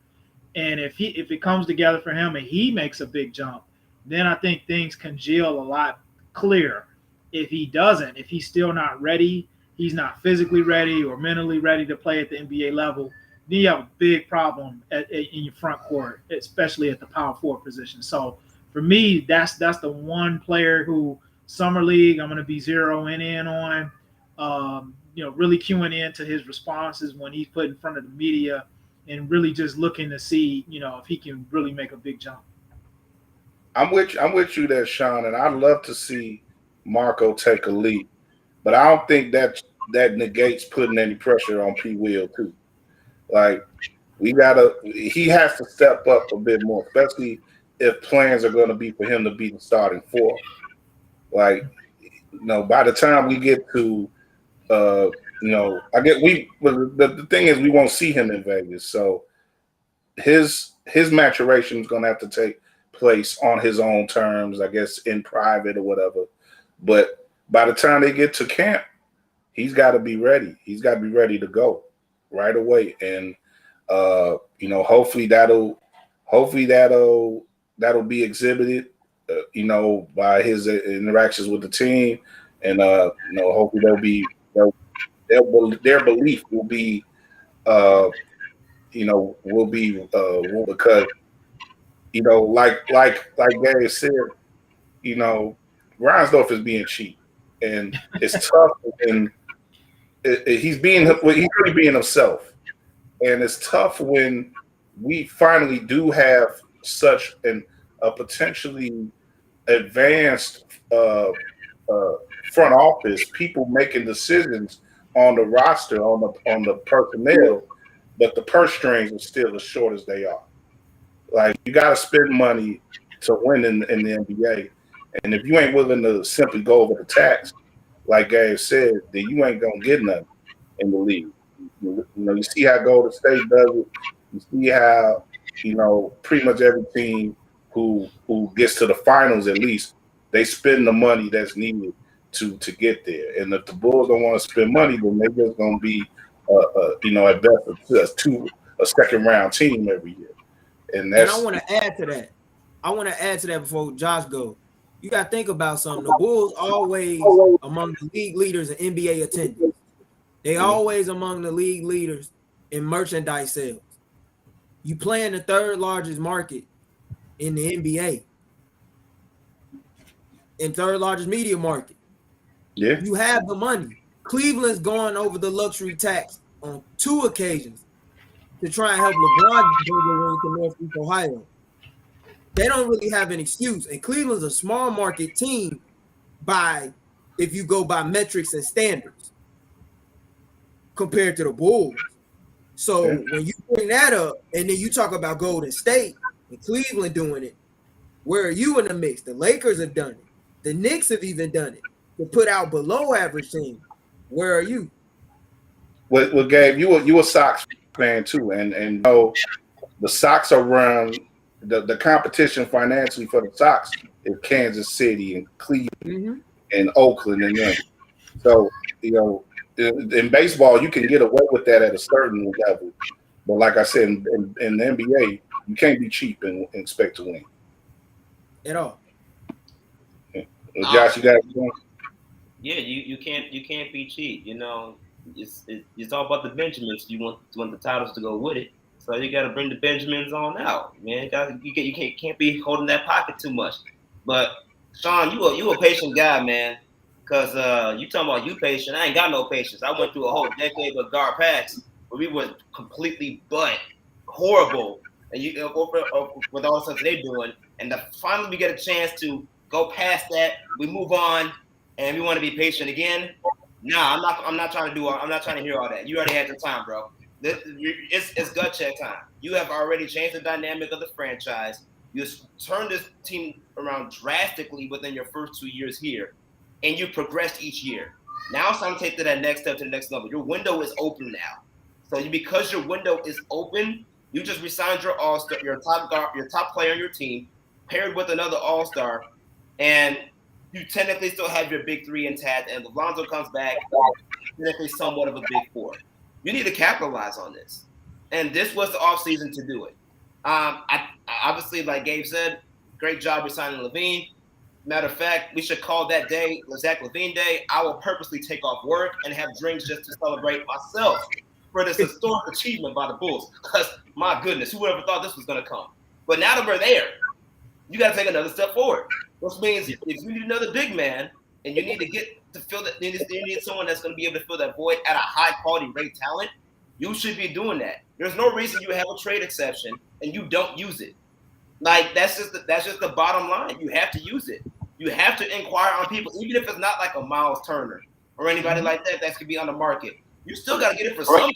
Speaker 4: And if it comes together for him and he makes a big jump, then I think things congeal a lot clearer. If he doesn't, if he's still not ready, he's not physically ready or mentally ready to play at the NBA level, then you have a big problem in your front court, especially at the power forward position. So for me, that's the one player who summer league I'm going to be zeroing in on, you know, really queuing in to his responses when he's put in front of the media and really just looking to see, you know, if he can really make a big jump.
Speaker 1: I'm with you there, Sean, and I'd love to see Marko take a leap, but I don't think that negates putting any pressure on P. Will too. Like, he has to step up a bit more, especially if plans are going to be for him to be the starting four. Like, you know, by the time we get to, you know, the thing is we won't see him in Vegas, so his maturation is going to have to take place on his own terms, I guess, in private or whatever. But by the time they get to camp, he's got to be ready. He's got to be ready to go right away, and you know, hopefully that'll be exhibited by his interactions with the team, and hopefully their belief will be, because like Gary said, Reinsdorf is being cheap, and it's tough, and he's really being himself, and it's tough when we finally do have such a potentially advanced front office, people making decisions on the roster, on the personnel, but the purse strings are still as short as they are. Like, you got to spend money to win in the NBA, and if you ain't willing to simply go over the tax, like Gabe said, then you ain't gonna get nothing in the league. You see how Golden State does it. You see how pretty much every team who gets to the finals, at least, they spend the money that's needed to get there. And if the Bulls don't want to spend money, then they're just gonna be at best a second round team every year. And
Speaker 2: I want to add to that before Josh goes. You got to think about something. The Bulls always among the league leaders in NBA attendance. They always among the league leaders in merchandise sales. You play in the third largest market in the NBA, and third largest media market.
Speaker 1: Yeah,
Speaker 2: you have the money. Cleveland's gone over the luxury tax on 2 occasions to try and help LeBron bring a ring to Northeast Ohio. They don't really have an excuse. And Cleveland's a small market team if you go by metrics and standards compared to the Bulls. So when you bring that up and then you talk about Golden State and Cleveland doing it, where are you in the mix? The Lakers have done it. The Knicks have even done it to put out below average teams. Where are you?
Speaker 1: Well, Gabe, you a Sox fan too, and the Sox are run. The competition financially for the Sox is Kansas City and Cleveland and Oakland and them. So in baseball you can get away with that at a certain level, but like I said, in the NBA you can't be cheap and expect to win
Speaker 2: at all.
Speaker 1: Josh, you got it?
Speaker 5: Yeah, you can't be cheap. It's all about the Benjamins. You want the titles to go with it. So you got to bring the Benjamins on out, man. You can't be holding that pocket too much. But Sean, you a patient guy, man. Cause you talking about you patient. I ain't got no patience. I went through a whole decade of guard packs where we were completely horrible, and with all the stuff they're doing, and finally we get a chance to go past that. We move on, and we want to be patient again. Nah, I'm not trying to hear all that. You already had your time, bro. It's gut check time. You have already changed the dynamic of the franchise. You turned this team around drastically within your first 2 years here, and you progressed each year. Now it's time to take to that next step, to the next level. Your window is open now. So because your window is open, you just resigned your all-star, your top player on your team, paired with another all-star, and you technically still have your big 3 intact, and Lonzo comes back, technically somewhat of a big 4. You need to capitalize on this. And this was the offseason to do it. I obviously, like Gabe said, great job resigning Levine. Matter of fact, we should call that day Zach LaVine Day. I will purposely take off work and have drinks just to celebrate myself for this historic achievement by the Bulls. Because, my goodness, who would ever thought this was going to come? But now that we're there, you got to take another step forward. Which means if you need another big man and you need to fill that, you need someone that's going to be able to fill that void at a high-quality rate talent, you should be doing that. There's no reason you have a trade exception and you don't use it. Like, that's just the bottom line. You have to use it. You have to inquire on people, even if it's not like a Miles Turner or anybody like that could be on the market. You still got to get it for somebody,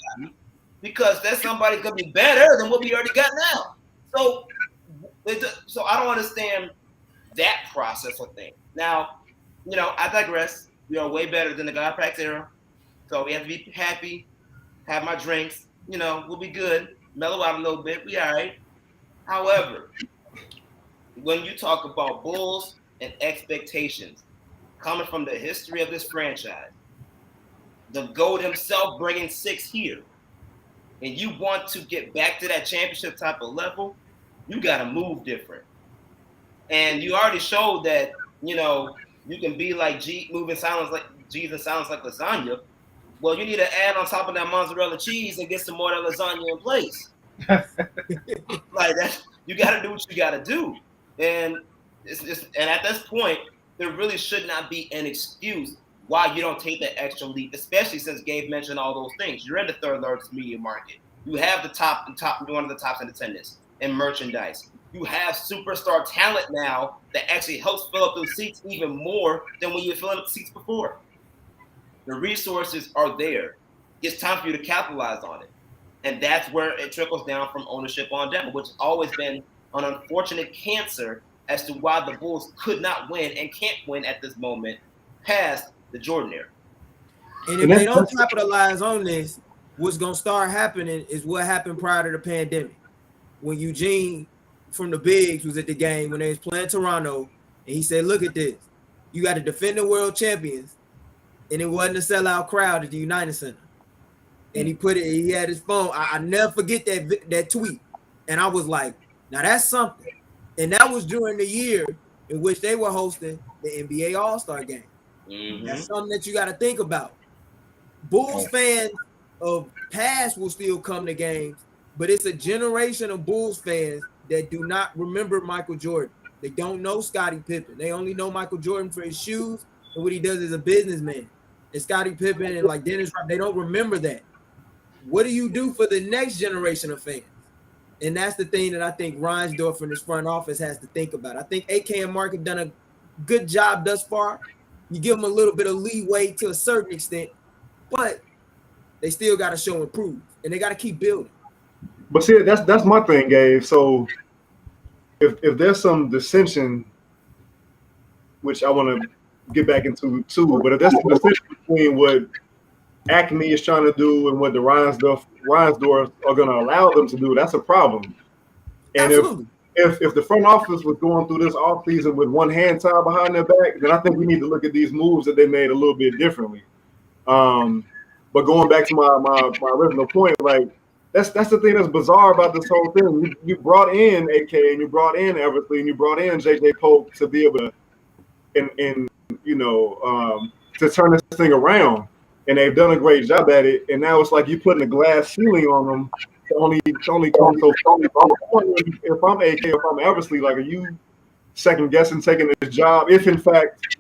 Speaker 5: because that somebody's going to be better than what we already got now. So I don't understand that process of things. Now, I digress. We are way better than the God Packs era. So we have to be happy, have my drinks, we'll be good, mellow out a little bit, we all right. However, when you talk about Bulls and expectations coming from the history of this franchise, the GOAT himself bringing 6 here, and you want to get back to that championship type of level, you got to move different. And you already showed that, you know, you can be like moving silence like Jesus sounds like lasagna. Well, you need to add on top of that mozzarella cheese and get some more of that lasagna in place. Like that, you got to do what you got to do. And it's just, and at this point, there really should not be an excuse why you don't take that extra leap, especially since Gabe mentioned all those things. You're in the third largest media market. You have one of the tops in attendance and merchandise. You have superstar talent now that actually helps fill up those seats even more than when you were filling up the seats before. The resources are there. It's time for you to capitalize on it. And that's where it trickles down from ownership on down, which has always been an unfortunate cancer as to why the Bulls could not win and can't win at this moment past the Jordan era.
Speaker 2: And if they don't capitalize on this, what's going to start happening is what happened prior to the pandemic. When Eugene from the Bigs was at the game when they was playing Toronto, and he said, look at this. You got to defend the world champions, and it wasn't a sellout crowd at the United Center. And he had his phone. I never forget that tweet. And I was like, now that's something. And that was during the year in which they were hosting the NBA All-Star game. Mm-hmm. That's something that you got to think about. Bulls fans of past will still come to games, but it's a generation of Bulls fans that do not remember Michael Jordan. They don't know Scottie Pippen. They only know Michael Jordan for his shoes and what he does as a businessman. And Scottie Pippen and like Dennis Rodman, they don't remember that. What do you do for the next generation of fans? And that's the thing that I think Reinsdorf and his front office has to think about. I think AK and Mark have done a good job thus far. You give them a little bit of leeway to a certain extent, but they still got to show and prove, and they got to keep building.
Speaker 3: But see, that's my thing, Gabe. So if there's some dissension, which I want to get back into too, but if there's some dissension between what Acme is trying to do and what the Reinsdorf are going to allow them to do, that's a problem. And if the front office was going through this offseason with one hand tied behind their back, then I think we need to look at these moves that they made a little bit differently. But going back to my original point, like that's the thing that's bizarre about this whole thing. You brought in AK and you brought in Eversley and you brought in JJ Polk to be able to to turn this thing around. And they've done a great job at it. And now it's like you putting a glass ceiling on them. Only come so far. If I'm AK, if I'm Eversley, like, are you second guessing taking this job? If in fact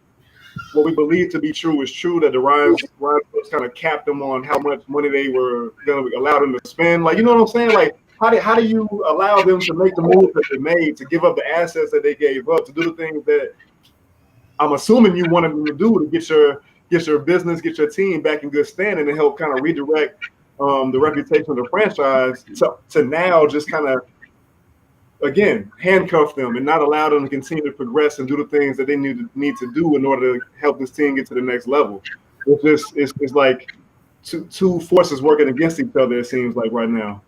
Speaker 3: what we believe to be true is true, that the Ryans kind of capped them on how much money they were going to allow them to spend. Like, you know what I'm saying? Like, how do you allow them to make the moves that they made, to give up the assets that they gave up, to do the things that I'm assuming you wanted them to do to get your business, get your team back in good standing and help kind of redirect the reputation of the franchise to now just kind of, again, handcuff them and not allow them to continue to progress and do the things that they need to do in order to help this team get to the next level. It's like two forces working against each other, it seems like right now.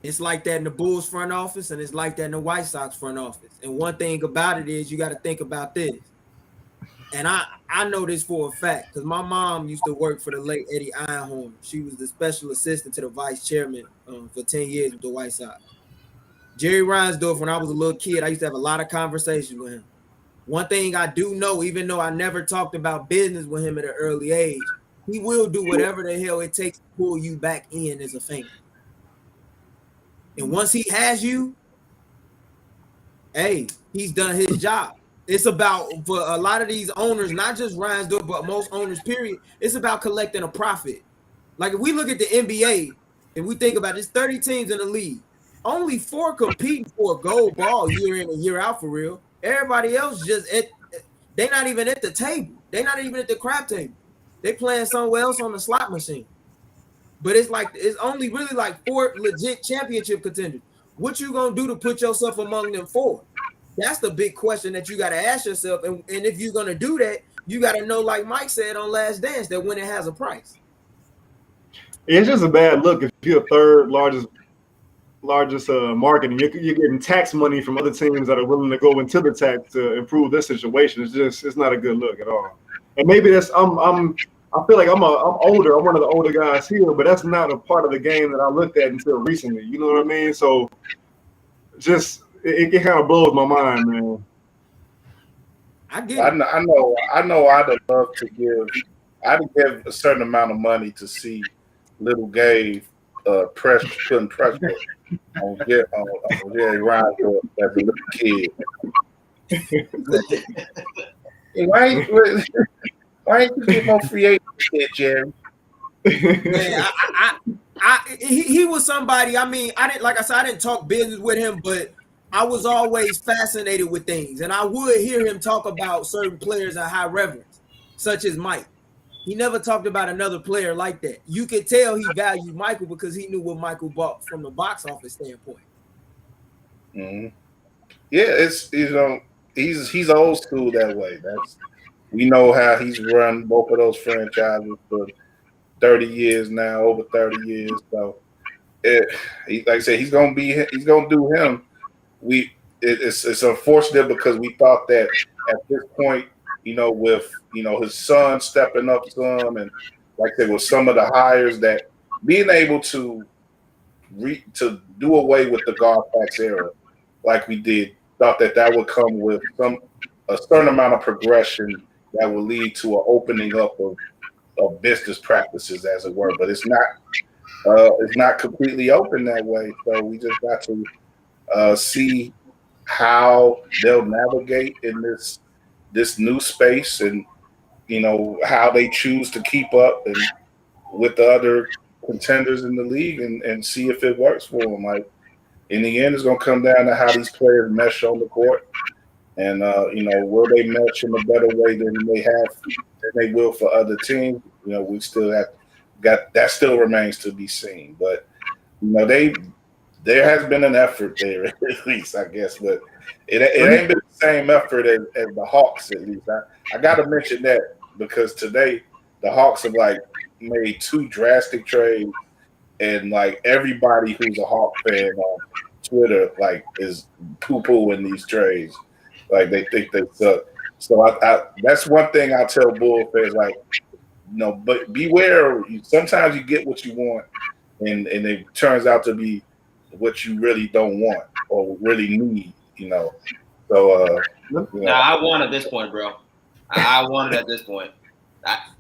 Speaker 2: It's like that in the Bulls front office, and it's like that in the White Sox front office. And one thing about it is you got to think about this. And I know this for a fact because my mom used to work for the late Eddie Einhorn. She was the special assistant to the vice chairman for 10 years with the White Sox. Jerry Reinsdorf, when I was a little kid, I used to have a lot of conversations with him. One thing I do know, even though I never talked about business with him at an early age, he will do whatever the hell it takes to pull you back in as a fan. And once he has you, hey, he's done his job. It's about, for a lot of these owners, not just Reinsdorf, but most owners, period, it's about collecting a profit. Like if we look at the NBA and we think about it, there's 30 teams in the league. Only 4 competing for a gold ball year in and year out for real. Everybody else they're not even at the table. They're not even at the crap table. They playing somewhere else on the slot machine. But it's only really like 4 legit championship contenders. What you gonna do to put yourself among them 4? That's the big question that you got to ask yourself. And if you're going to do that, you got to know, like Mike said on Last Dance, that winning has a price.
Speaker 3: It's just a bad look if you're third largest market and you're getting tax money from other teams that are willing to go into the tax to improve this situation. It's not a good look at all. And maybe I feel like I'm older. I'm one of the older guys here, but that's not a part of the game that I looked at until recently. You know what I mean? So just it kind of blows my mind, man.
Speaker 2: I get
Speaker 1: I
Speaker 2: it.
Speaker 1: know. I'd love to give. I'd give a certain amount of money to see Little Gabe putting pressure on Jerry Reinsdorf as a little kid. Hey, why ain't you get more free agents here, Jerry?
Speaker 2: Man, he was somebody. I mean, I didn't talk business with him, but I was always fascinated with things, and I would hear him talk about certain players at high reverence, such as Mike. He never talked about another player like that. You could tell he valued Michael because he knew what Michael bought from the box office standpoint.
Speaker 1: Mm-hmm. Yeah, it's he's old school that way. We know how he's run both of those franchises for 30 years now, over 30 years. So like I said, he's gonna do him. It's unfortunate because we thought that at this point, with his son stepping up some, and like there was some of the hires that being able to do away with the Garfax era, like we did, thought that would come with a certain amount of progression that will lead to an opening up of business practices, as it were. But it's not completely open that way. So we just got to see how they'll navigate in this new space, and how they choose to keep up and with the other contenders in the league, and see if it works for them. Like in the end, it's going to come down to how these players mesh on the court, and will they mesh in a better way than they will for other teams. We still that still remains to be seen. But there has been an effort there, at least, I guess, but it ain't been the same effort as the Hawks, at least. I got to mention that because today the Hawks have made two drastic trades, and everybody who's a Hawk fan on Twitter is poo-pooing these trades. They think they suck. So I that's one thing I tell Bull fans, but beware. Sometimes you get what you want, and it turns out to be what you really don't want or really need. So
Speaker 5: I want at this point, bro. I want it at this point.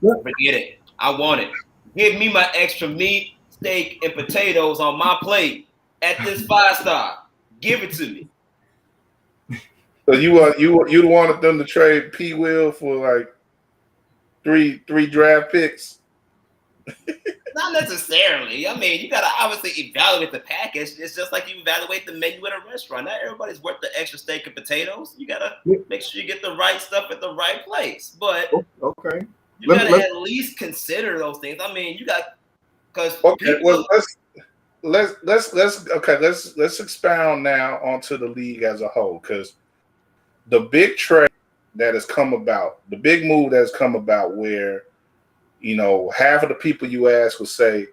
Speaker 5: Forget it. I want it. Give me my extra meat, steak, and potatoes on my plate at this 5-star. Give it to me.
Speaker 1: So you wanted them to trade P. Will for three draft picks?
Speaker 5: Not necessarily. I mean, you gotta obviously evaluate the package. It's just like you evaluate the menu at a restaurant. Not everybody's worth the extra steak and potatoes. You gotta make sure you get the right stuff at the right place. But
Speaker 3: okay,
Speaker 5: you gotta at least consider those things. I mean, you got
Speaker 1: let's expound now onto the league as a whole, because the big trade that has come about, the big move that has come about, where half of the people you ask will say,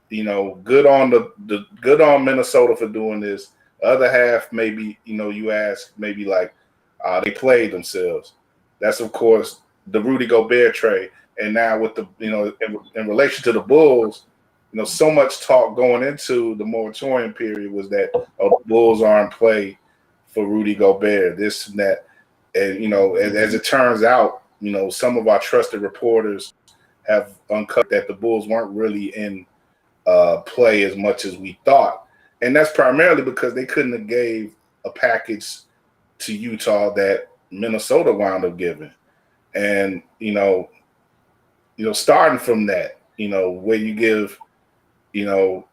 Speaker 1: good on Minnesota for doing this. The other half, maybe, you ask, maybe they played themselves. That's of course the Rudy Gobert trade. And now with the, in relation to the Bulls, so much talk going into the moratorium period was that the Bulls are in play for Rudy Gobert, this and that. And, as it turns out, some of our trusted reporters have uncovered that the Bulls weren't really in play as much as we thought. And that's primarily because they couldn't have gave a package to Utah that Minnesota wound up giving. And, starting from that, where you give, to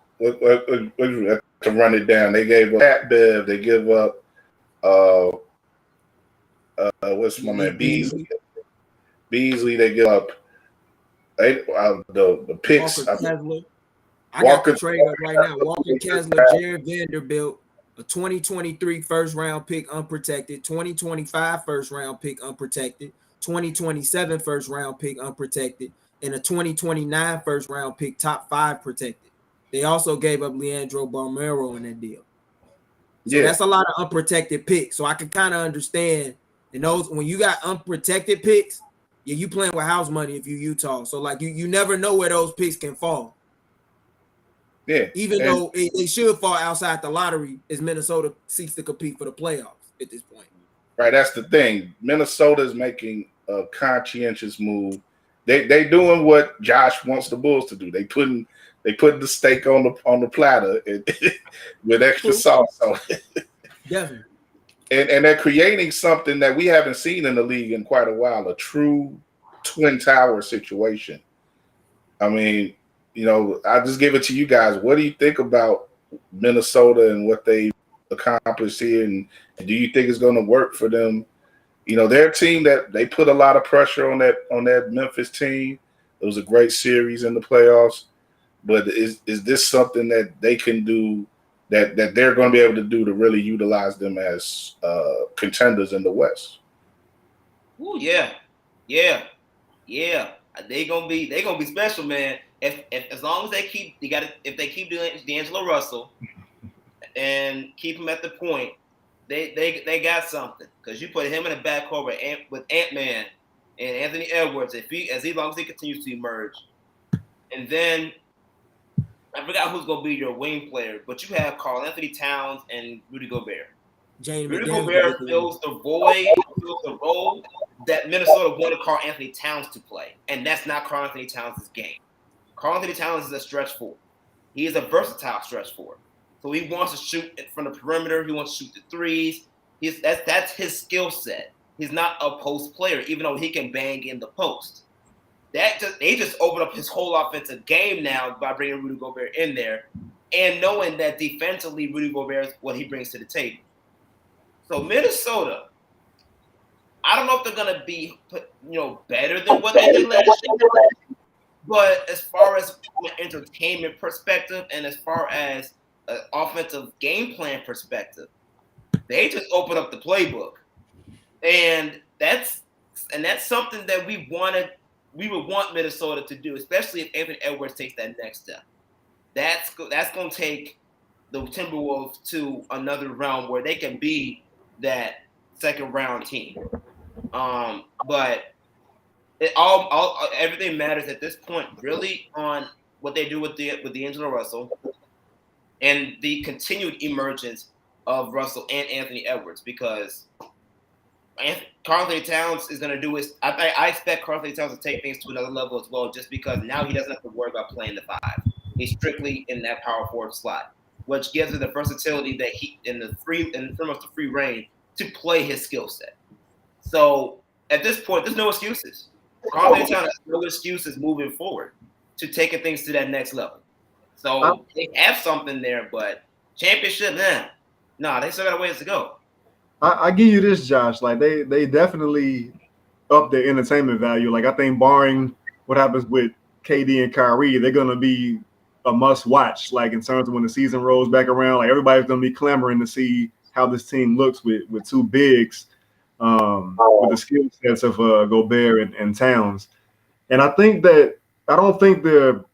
Speaker 1: run it down, they gave up Pat Bev, they give up, what's my man, Beasley, they give up the picks.
Speaker 2: Walker Kessler. I got the trade up right now. Walker Kessler, Jared Vanderbilt, a 2023 first-round pick unprotected, 2025 first-round pick unprotected, 2027 first-round pick unprotected, and a 2029 first-round pick top 5 protected. They also gave up Leandro Balmero in that deal. So that's a lot of unprotected picks. So I can kind of understand. And those, when you got unprotected picks, you playing with house money if you Utah. So you never know where those picks can fall.
Speaker 1: Yeah.
Speaker 2: Even though they should fall outside the lottery as Minnesota seeks to compete for the playoffs at this point.
Speaker 1: Right, that's the thing. Minnesota is making a conscientious move. They doing what Josh wants the Bulls to do. They putting the steak on the platter with extra sauce on it.
Speaker 2: Definitely.
Speaker 1: And they're creating something that we haven't seen in the league in quite a while, a true twin tower situation. I mean, I'll just give it to you guys. What do you think about Minnesota and what they accomplished here, and do you think it's going to work for them? Their team, that they put a lot of pressure on that Memphis team. It was a great series in the playoffs, but is this something that they can do, that they're going to be able to do to really utilize them as contenders in the West?
Speaker 5: Oh yeah. They gonna be special, man. If as long as if they keep doing D'Angelo Russell and keep him at the point, they got something. Because you put him in the backcourt with Ant-Man and Anthony Edwards, as long as he continues to emerge, and then I forgot who's gonna be your wing player, but you have Karl Anthony Towns and Rudy Gobert. Rudy Gobert fills the void, fills the role that Minnesota wanted Karl Anthony Towns to play, and that's not Karl Anthony Towns' game. Karl Anthony Towns is a stretch four. He is a versatile stretch four. So he wants to shoot from the perimeter. He wants to shoot the threes. That's his skill set. He's not a post player, even though he can bang in the post. They just opened up his whole offensive game now by bringing Rudy Gobert in there, and knowing that defensively Rudy Gobert is what he brings to the table. So Minnesota, I don't know if they're gonna be better than what they did last year, but as far as an entertainment perspective and as far as an offensive game plan perspective, they just opened up the playbook, and that's something that we would want Minnesota to do, especially if Anthony Edwards takes that next step. That's going to take the Timberwolves to another realm where they can be that second round team. But everything matters at this point really on what they do with D'Angelo Russell and the continued emergence of Russell and Anthony Edwards, because Karl Anthony Towns is going to do his. I expect Karl Anthony Towns to take things to another level as well, just because now he doesn't have to worry about playing the five. He's strictly in that power forward slot, which gives him the versatility that he in pretty much the free reign to play his skill set. So at this point, there's no excuses. Karl Anthony Towns has no excuses moving forward to taking things to that next level. So they have something there, but championship, nah, they still got a ways to go.
Speaker 3: I give you this, Josh. Like they definitely up their entertainment value. Like I think barring what happens with KD and Kyrie, they're gonna be a must watch. Like in terms of when the season rolls back around, like everybody's gonna be clamoring to see how this team looks with two bigs, with the skill sets of Gobert and Towns. And I don't think they're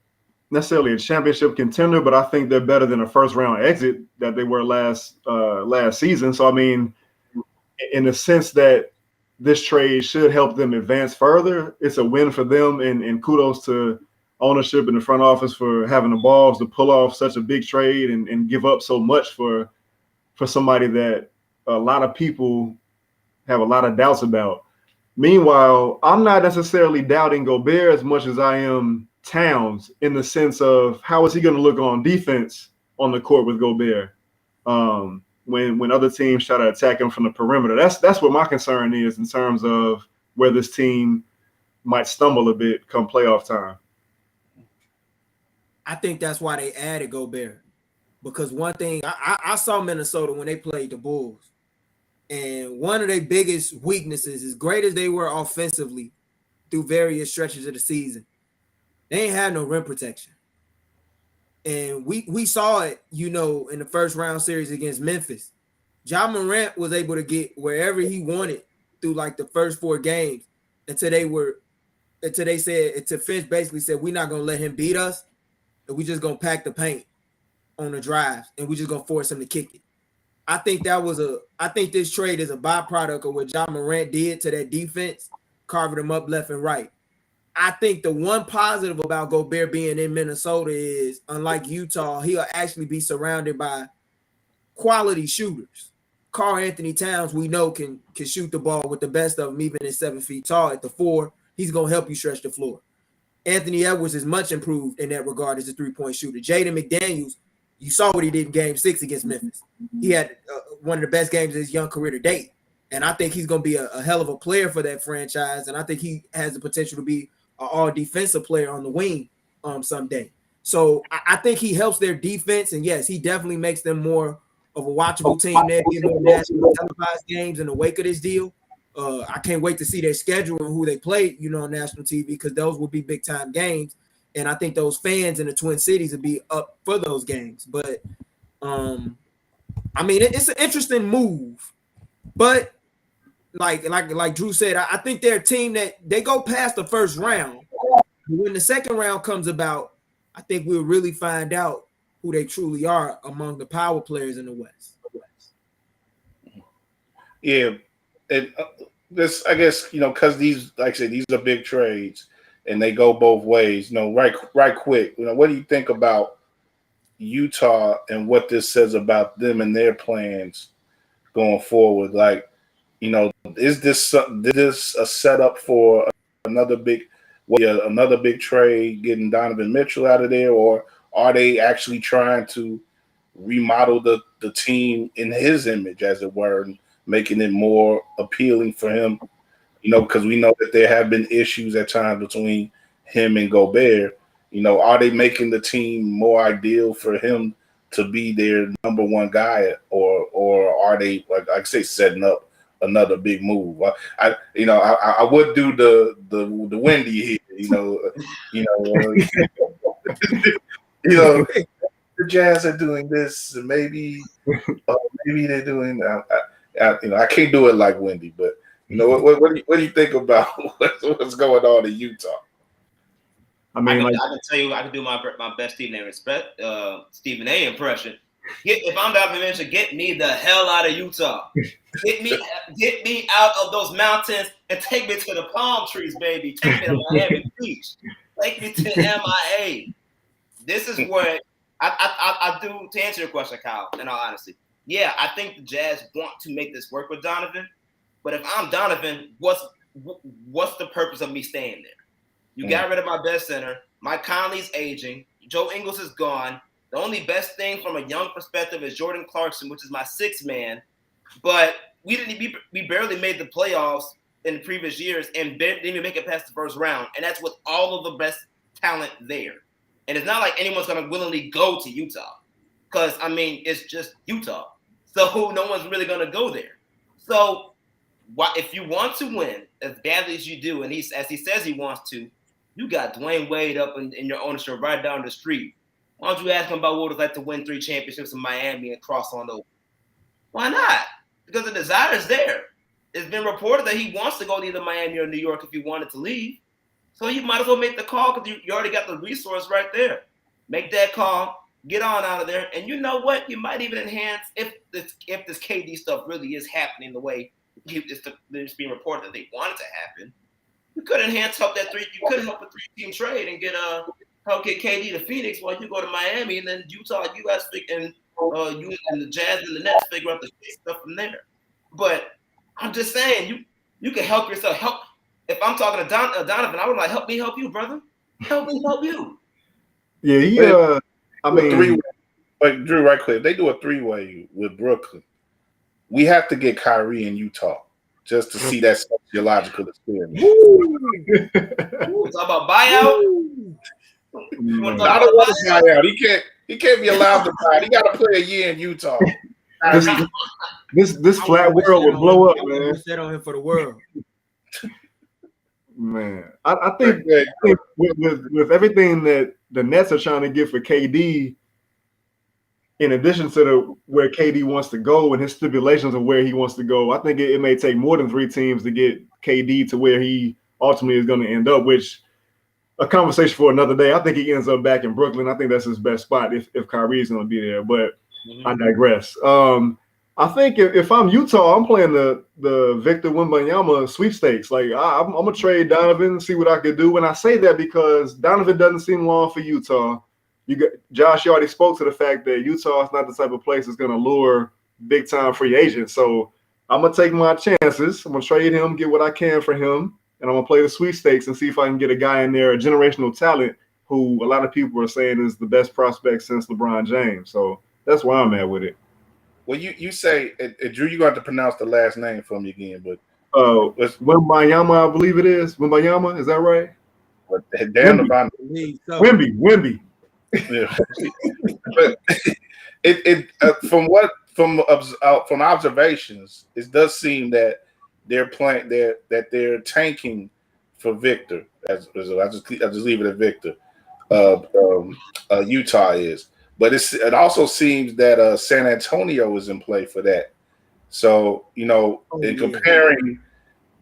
Speaker 3: necessarily a championship contender, but I think they're better than a first round exit that they were last season. So I mean, in the sense that this trade should help them advance further, it's a win for them, and kudos to ownership in the front office for having the balls to pull off such a big trade and give up so much for somebody that a lot of people have a lot of doubts about. Meanwhile, I'm not necessarily doubting Gobert as much as I am Towns, in the sense of how is he going to look on defense on the court with Gobert when other teams try to attack him from the perimeter. That's what my concern is in terms of where this team might stumble a bit come playoff time.
Speaker 2: I think that's why they added Gobert, because one thing I saw Minnesota when they played the Bulls, and one of their biggest weaknesses, as great as they were offensively through various stretches of the season, they ain't had no rim protection. And we saw it, in the first round series against Memphis. Ja Morant was able to get wherever he wanted through like the first 4 games until Finch basically said, we're not gonna let him beat us, and we just gonna pack the paint on the drives, and we just gonna force him to kick it. I think this trade is a byproduct of what Ja Morant did to that defense, carving them up left and right. I think the one positive about Gobert being in Minnesota is, unlike Utah, he'll actually be surrounded by quality shooters. Karl Anthony Towns, we know can shoot the ball with the best of them, even at 7 feet tall. At the 4, he's gonna help you stretch the floor. Anthony Edwards is much improved in that regard as a 3-point shooter. Jaden McDaniels, you saw what he did in Game 6 against Memphis. He had one of the best games of his young career to date, and I think he's gonna be a hell of a player for that franchise. And I think he has the potential to be an all-defensive player on the wing someday. So I think he helps their defense, and yes, he definitely makes them more of a watchable team. They'll get more national televised games in the wake of this deal. I can't wait to see their schedule and who they play, on national TV, because those will be big time games. And I think those fans in the Twin Cities will be up for those games. But I mean, it's an interesting move. But like Drew said, I think they're a team that they go past the first round. When the second round comes about, I think we'll really find out who they truly are among the power players in the West.
Speaker 1: Yeah, and this, I guess, because these, like I said, these are big trades, and they go both ways. Right quick. What do you think about Utah and what this says about them and their plans going forward? Like, is this a setup for another big trade, getting Donovan Mitchell out of there, or are they actually trying to remodel the team in his image, as it were, and making it more appealing for him? Because we know that there have been issues at times between him and Gobert. Are they making the team more ideal for him to be their number one guy, or are they, like I say, setting up another big move? I would do the Wendy here, the Jazz are doing this, and maybe they're doing. I can't do it like Wendy, but what do you think about what's going on in Utah?
Speaker 5: I mean, I can tell you, I can do my best Stephen A. impression. If I'm Donovan Mitchell, get me the hell out of Utah. Get me out of those mountains and take me to the palm trees, baby. Take me to Miami Beach. Take me to MIA. This is where I do, to answer your question, Kyle, in all honesty. Yeah, I think the Jazz want to make this work with Donovan. But if I'm Donovan, what's the purpose of me staying there? You got rid of my best center. Mike Conley's aging. Joe Ingles is gone. The only best thing from a young perspective is Jordan Clarkson, which is my sixth man. But we barely made the playoffs in the previous years and didn't even make it past the first round. And that's with all of the best talent there. And it's not like anyone's going to willingly go to Utah because, it's just Utah. So no one's really going to go there. So if you want to win as badly as you do, and as he says he wants to, you got Dwayne Wade up in your ownership right down the street. Why don't you ask him about what it's like to win 3 championships in Miami and cross on over? Why not? Because the desire is there. It's been reported that he wants to go to either Miami or New York if he wanted to leave. So you might as well make the call because you already got the resource right there. Make that call, get on out of there, and you know what? You might even enhance if this KD stuff really is happening the way it's being reported that they want it to happen. You could help a 3-team trade and help get KD to Phoenix while you go to Miami, and then Utah, you guys and you and the Jazz and the Nets figure out the stuff from there. But I'm just saying, you can help yourself. If I'm talking to Donovan, I would like, help me help you, brother. Help me help you.
Speaker 3: Yeah,
Speaker 1: like Drew, right quick. If they do a 3-way with Brooklyn, we have to get Kyrie in Utah just to see that sociological experience.
Speaker 5: Talk about buyout.
Speaker 1: I don't want to buy out. He can't be allowed to buy out. He got to play a year in Utah.
Speaker 3: This flat world would blow up, man.
Speaker 2: Set on him for the world.
Speaker 3: Man, I think with everything that the Nets are trying to get for KD, in addition to where KD wants to go and his stipulations of where he wants to go, I think it may take more than 3 teams to get KD to where he ultimately is going to end up, which a conversation for another day. I think he ends up back in Brooklyn. I think that's his best spot if Kyrie is going to be there, but I digress. I think if I'm Utah, I'm playing the Victor Wembanyama sweepstakes. Like I'm gonna trade Donovan, see what I could do. And I say that because Donovan doesn't seem long for Utah. Josh, you already spoke to the fact that Utah is not the type of place that's gonna lure big time free agent. So I'm gonna take my chances. I'm gonna trade him, get what I can for him, and I'm gonna play the sweepstakes and see if I can get a guy in there, a generational talent, who a lot of people are saying is the best prospect since LeBron James. So that's where I'm at with it.
Speaker 1: Well, you say, Drew, you got to pronounce the last name for me again, but
Speaker 3: Wembayama, I believe it is. Wembayama, is that right?
Speaker 1: But damn about
Speaker 3: Wemby.
Speaker 1: Yeah. But from observations, it does seem that they're playing that they're tanking for Victor. I just leave it at Victor. Utah is, but it also seems that San Antonio is in play for that. So comparing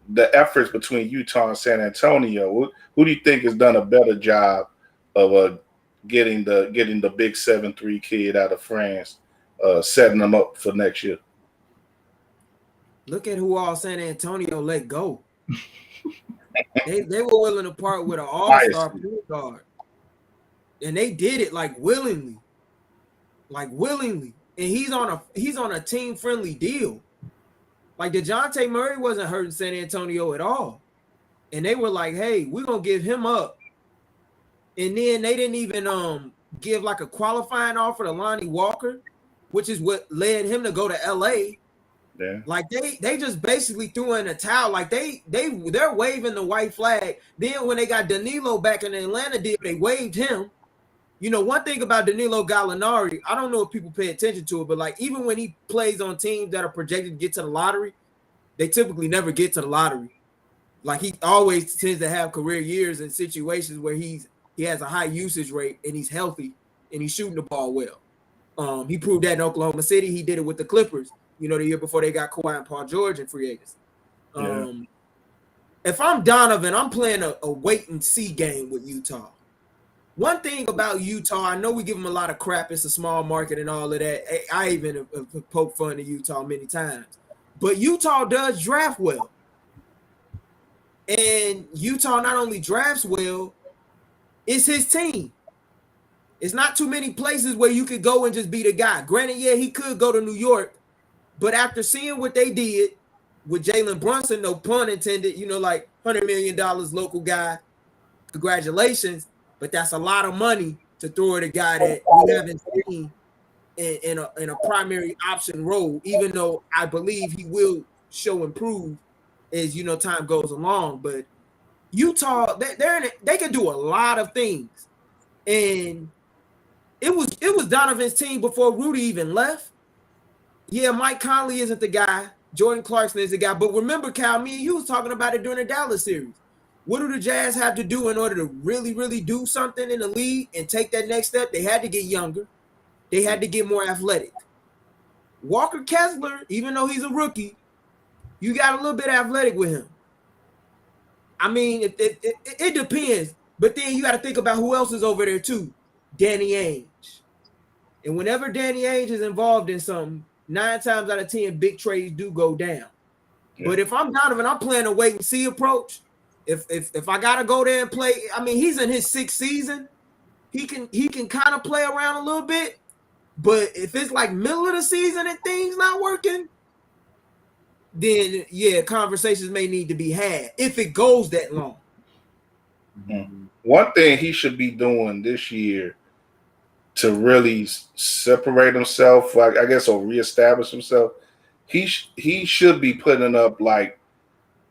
Speaker 1: the efforts between Utah and San Antonio, who do you think has done a better job of getting the big 7'3" kid out of France, setting them up for next year?
Speaker 2: Look at who all San Antonio let go. they were willing to part with an all-star point guard, and they did it willingly, and he's on a team-friendly deal. Like DeJounte Murray wasn't hurting San Antonio at all, and they were like, "Hey, we're gonna give him up." And then they didn't even give a qualifying offer to Lonnie Walker, which is what led him to go to LA.
Speaker 1: Yeah.
Speaker 2: Like they just basically threw in a towel. Like they're waving the white flag. Then when they got Danilo back in the Atlanta deal, they waved him. One thing about Danilo Gallinari, I don't know if people pay attention to it, but even when he plays on teams that are projected to get to the lottery, they typically never get to the lottery. He always tends to have career years in situations where he has a high usage rate and he's healthy and he's shooting the ball well. He proved that in Oklahoma City. He did it with the Clippers, the year before they got Kawhi and Paul George in free agency. If I'm Donovan, I'm playing a wait and see game with Utah. One thing about Utah, I know we give them a lot of crap. It's a small market and all of that. I even have poked fun at Utah many times. But Utah does draft well. And Utah not only drafts well, it's his team. It's not too many places where you could go and just be the guy. Granted, yeah, he could go to New York. But after seeing what they did with Jalen Brunson, no pun intended, $100 million local guy, congratulations. But that's a lot of money to throw at a guy that we haven't seen in a primary option role, even though I believe he will show improve as time goes along. But Utah, they can do a lot of things, and it was Donovan's team before Rudy even left. Yeah, Mike Conley isn't the guy. Jordan Clarkson is the guy. But remember, Cal, me and you was talking about it during the Dallas series. What do the Jazz have to do in order to really, really do something in the league and take that next step? They had to get younger. They had to get more athletic. Walker Kessler, even though he's a rookie, you got a little bit athletic with him. I mean, it depends. But then you got to think about who else is over there too. Danny Ainge. And whenever Danny Ainge is involved in something, 9 times out of 10, big trades do go down. Yeah. But if I'm Donovan, I'm playing a wait and see approach. If I gotta go there and play, I mean, he's in his 6th season. He can kind of play around a little bit. But if it's middle of the season and things not working, then yeah, conversations may need to be had if it goes that long.
Speaker 1: Mm-hmm. One thing he should be doing this year to really separate himself, I guess, or reestablish himself, he should be putting up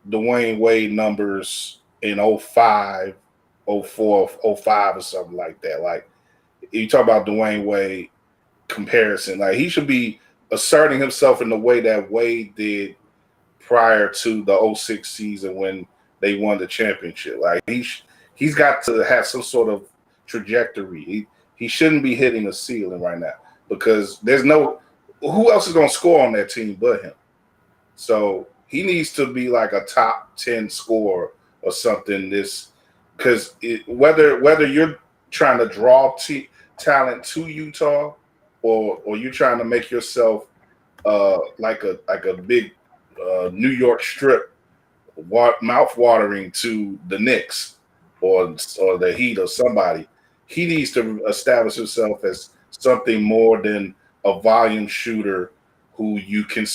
Speaker 1: Dwayne Wade numbers in 05, 04, 05 or something like that. You talk about Dwayne Wade comparison, he should be asserting himself in the way that Wade did prior to the 06 season when they won the championship. He's got to have some sort of trajectory. He shouldn't be hitting a ceiling right now because who else is going to score on that team but him? So he needs to be a top 10 scorer or something. Because whether you're trying to draw talent to Utah or you're trying to make yourself like a big New York strip mouth-watering to the Knicks or the Heat or somebody, he needs to establish himself as something more than a volume shooter who you can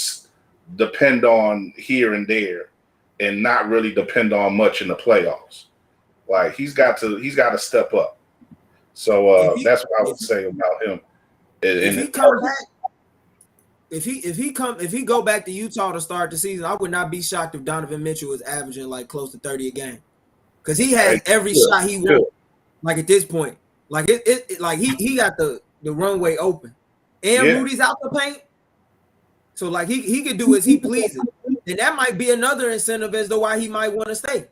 Speaker 1: depend on here and there, and not really depend on much in the playoffs. Like he's got to step up. So that's what I would say about him.
Speaker 2: If he come back, if he go back to Utah to start the season, I would not be shocked if Donovan Mitchell was averaging like close to 30 a game, because he has every shot he wants. Like at this point, like it like he got the runway open, and Rudy's out the paint, so like he could do as he pleases, and that might be another incentive as to why he might want to stay.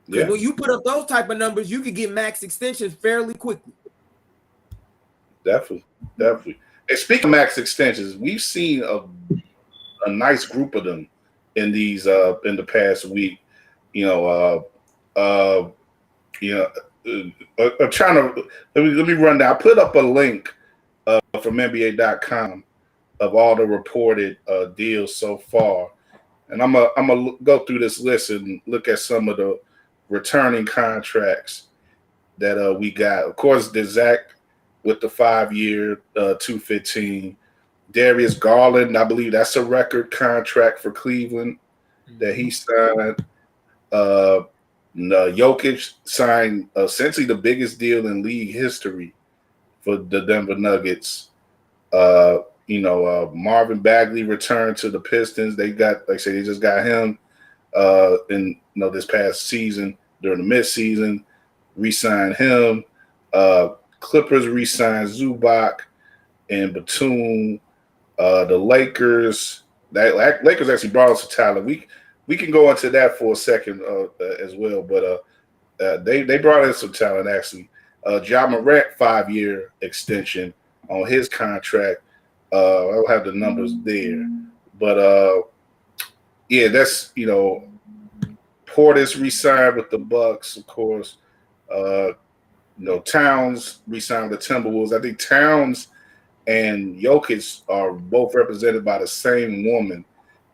Speaker 2: Because when you put up those type of numbers, you could get max extensions fairly quickly.
Speaker 1: Definitely. And speaking of max extensions, we've seen a nice group of them in these in the past week. I'm trying to let me run down. I put up a link from NBA.com of all the reported deals so far, and I'm gonna go through this list and look at some of the returning contracts that we got. Of course, there's Zach with the 5-year, $215. Darius Garland, I believe that's a record contract for Cleveland that he signed. Jokic signed essentially the biggest deal in league history for the Denver Nuggets. Marvin Bagley returned to the Pistons. They got, like I say, they just got him in this past season during the midseason. Re-signed him. Clippers re-signed Zubac and Batum. The Lakers actually brought us a talent. We can go into that for a second as well, but they brought in some talent actually. Ja Morant 5-year extension on his contract. I don't have the numbers there, but that's Portis re-signed with the Bucks, of course. Towns re-signed with the Timberwolves. I think Towns and Jokic are both represented by the same woman,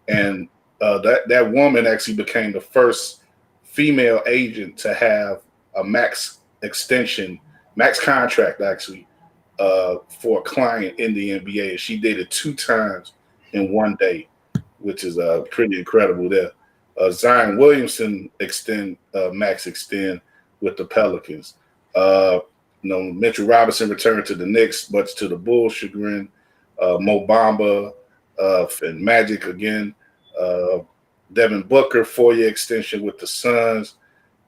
Speaker 1: and that woman actually became the first female agent to have a max contract actually for a client in the NBA. She did it 2 times in one day, which is pretty incredible there. Zion Williamson max extend with the Pelicans. Mitchell Robinson returned to the Knicks, much to the Bulls' chagrin. Mo Bamba and Magic again. Devin Booker 4-year extension with the Suns.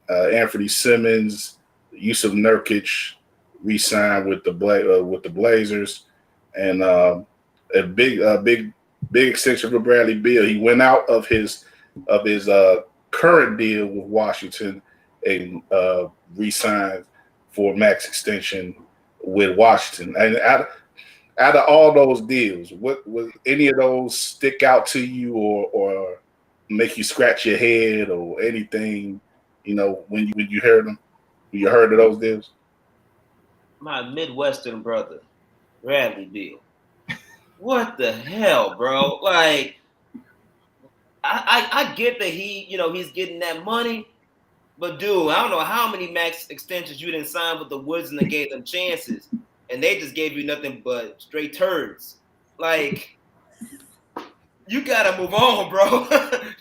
Speaker 1: Anthony Simmons, Yusuf Nurkic re-signed with the Blazers, and a big extension for Bradley Beal. He went out of his current deal with Washington and re-signed for max extension with Washington. And out of all those deals, what was any of those stick out to you or make you scratch your head or anything? When you heard them, when you heard of those deals.
Speaker 5: My Midwestern brother, Bradley Beal. What the hell, bro? Like, I get that he's getting that money. But dude, I don't know how many max extensions you didn't sign with the Woods and they gave them chances, and they just gave you nothing but straight turds. Like, you gotta move on, bro.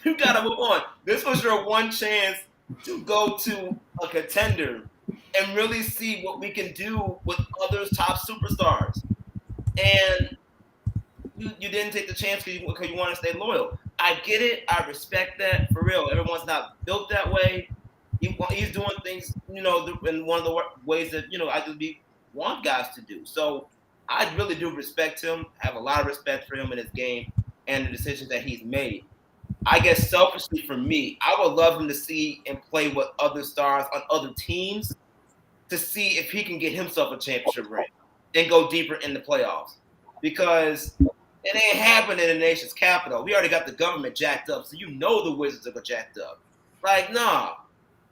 Speaker 5: You gotta move on. This was your one chance to go to a contender and really see what we can do with others' top superstars. And you didn't take the chance because you want to stay loyal. I get it. I respect that. For real. Everyone's not built that way. He's doing things, in one of the ways that, I just want guys to do. So I really do respect him, have a lot of respect for him and his game and the decisions that he's made. I guess selfishly for me, I would love him to see and play with other stars on other teams to see if he can get himself a championship ring and go deeper in the playoffs. Because it ain't happening in the nation's capital. We already got the government jacked up, so the Wizards are jacked up. Like, nah.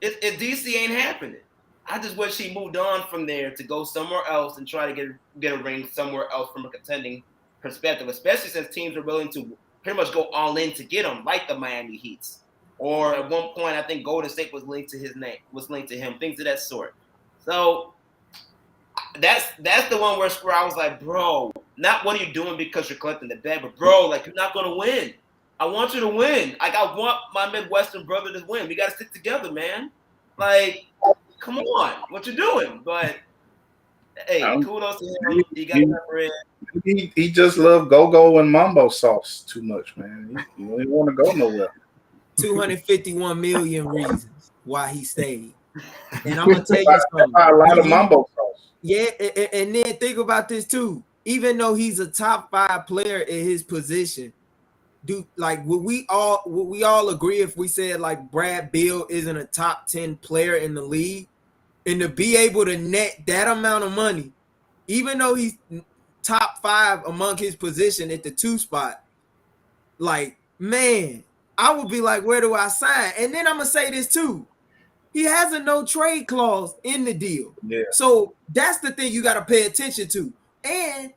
Speaker 5: If DC ain't happening. I just wish he moved on from there to go somewhere else and try to get a ring somewhere else from a contending perspective, especially since teams are willing to pretty much go all in to get him, like the Miami Heats. Or at one point, I think Golden State was linked to him, things of that sort. So that's the one where I was like, bro, not what are you doing because you're collecting the bag, but bro, like you're not gonna win. I want you to win. Like I want my Midwestern brother to win. We gotta stick together, man. Like, come on, what you doing? But hey, kudos to him. He got that bread.
Speaker 1: He just loved go-go and mambo sauce too much, man. He didn't want to go nowhere.
Speaker 2: 251 million reasons why he stayed. And I'm gonna tell you something.
Speaker 1: A lot of mambo sauce.
Speaker 2: Yeah, and then think about this too. Even though he's a top 5 player in his position, would we all agree if we said like Brad Beal isn't a top 10 player in the league, and to be able to net that amount of money, even though he's top 5 among his position at the 2 spot, like, man, I would be like, where do I sign? And then I'm gonna say this too. He has a no trade clause in the deal.
Speaker 1: Yeah.
Speaker 2: So that's the thing you got to pay attention to. And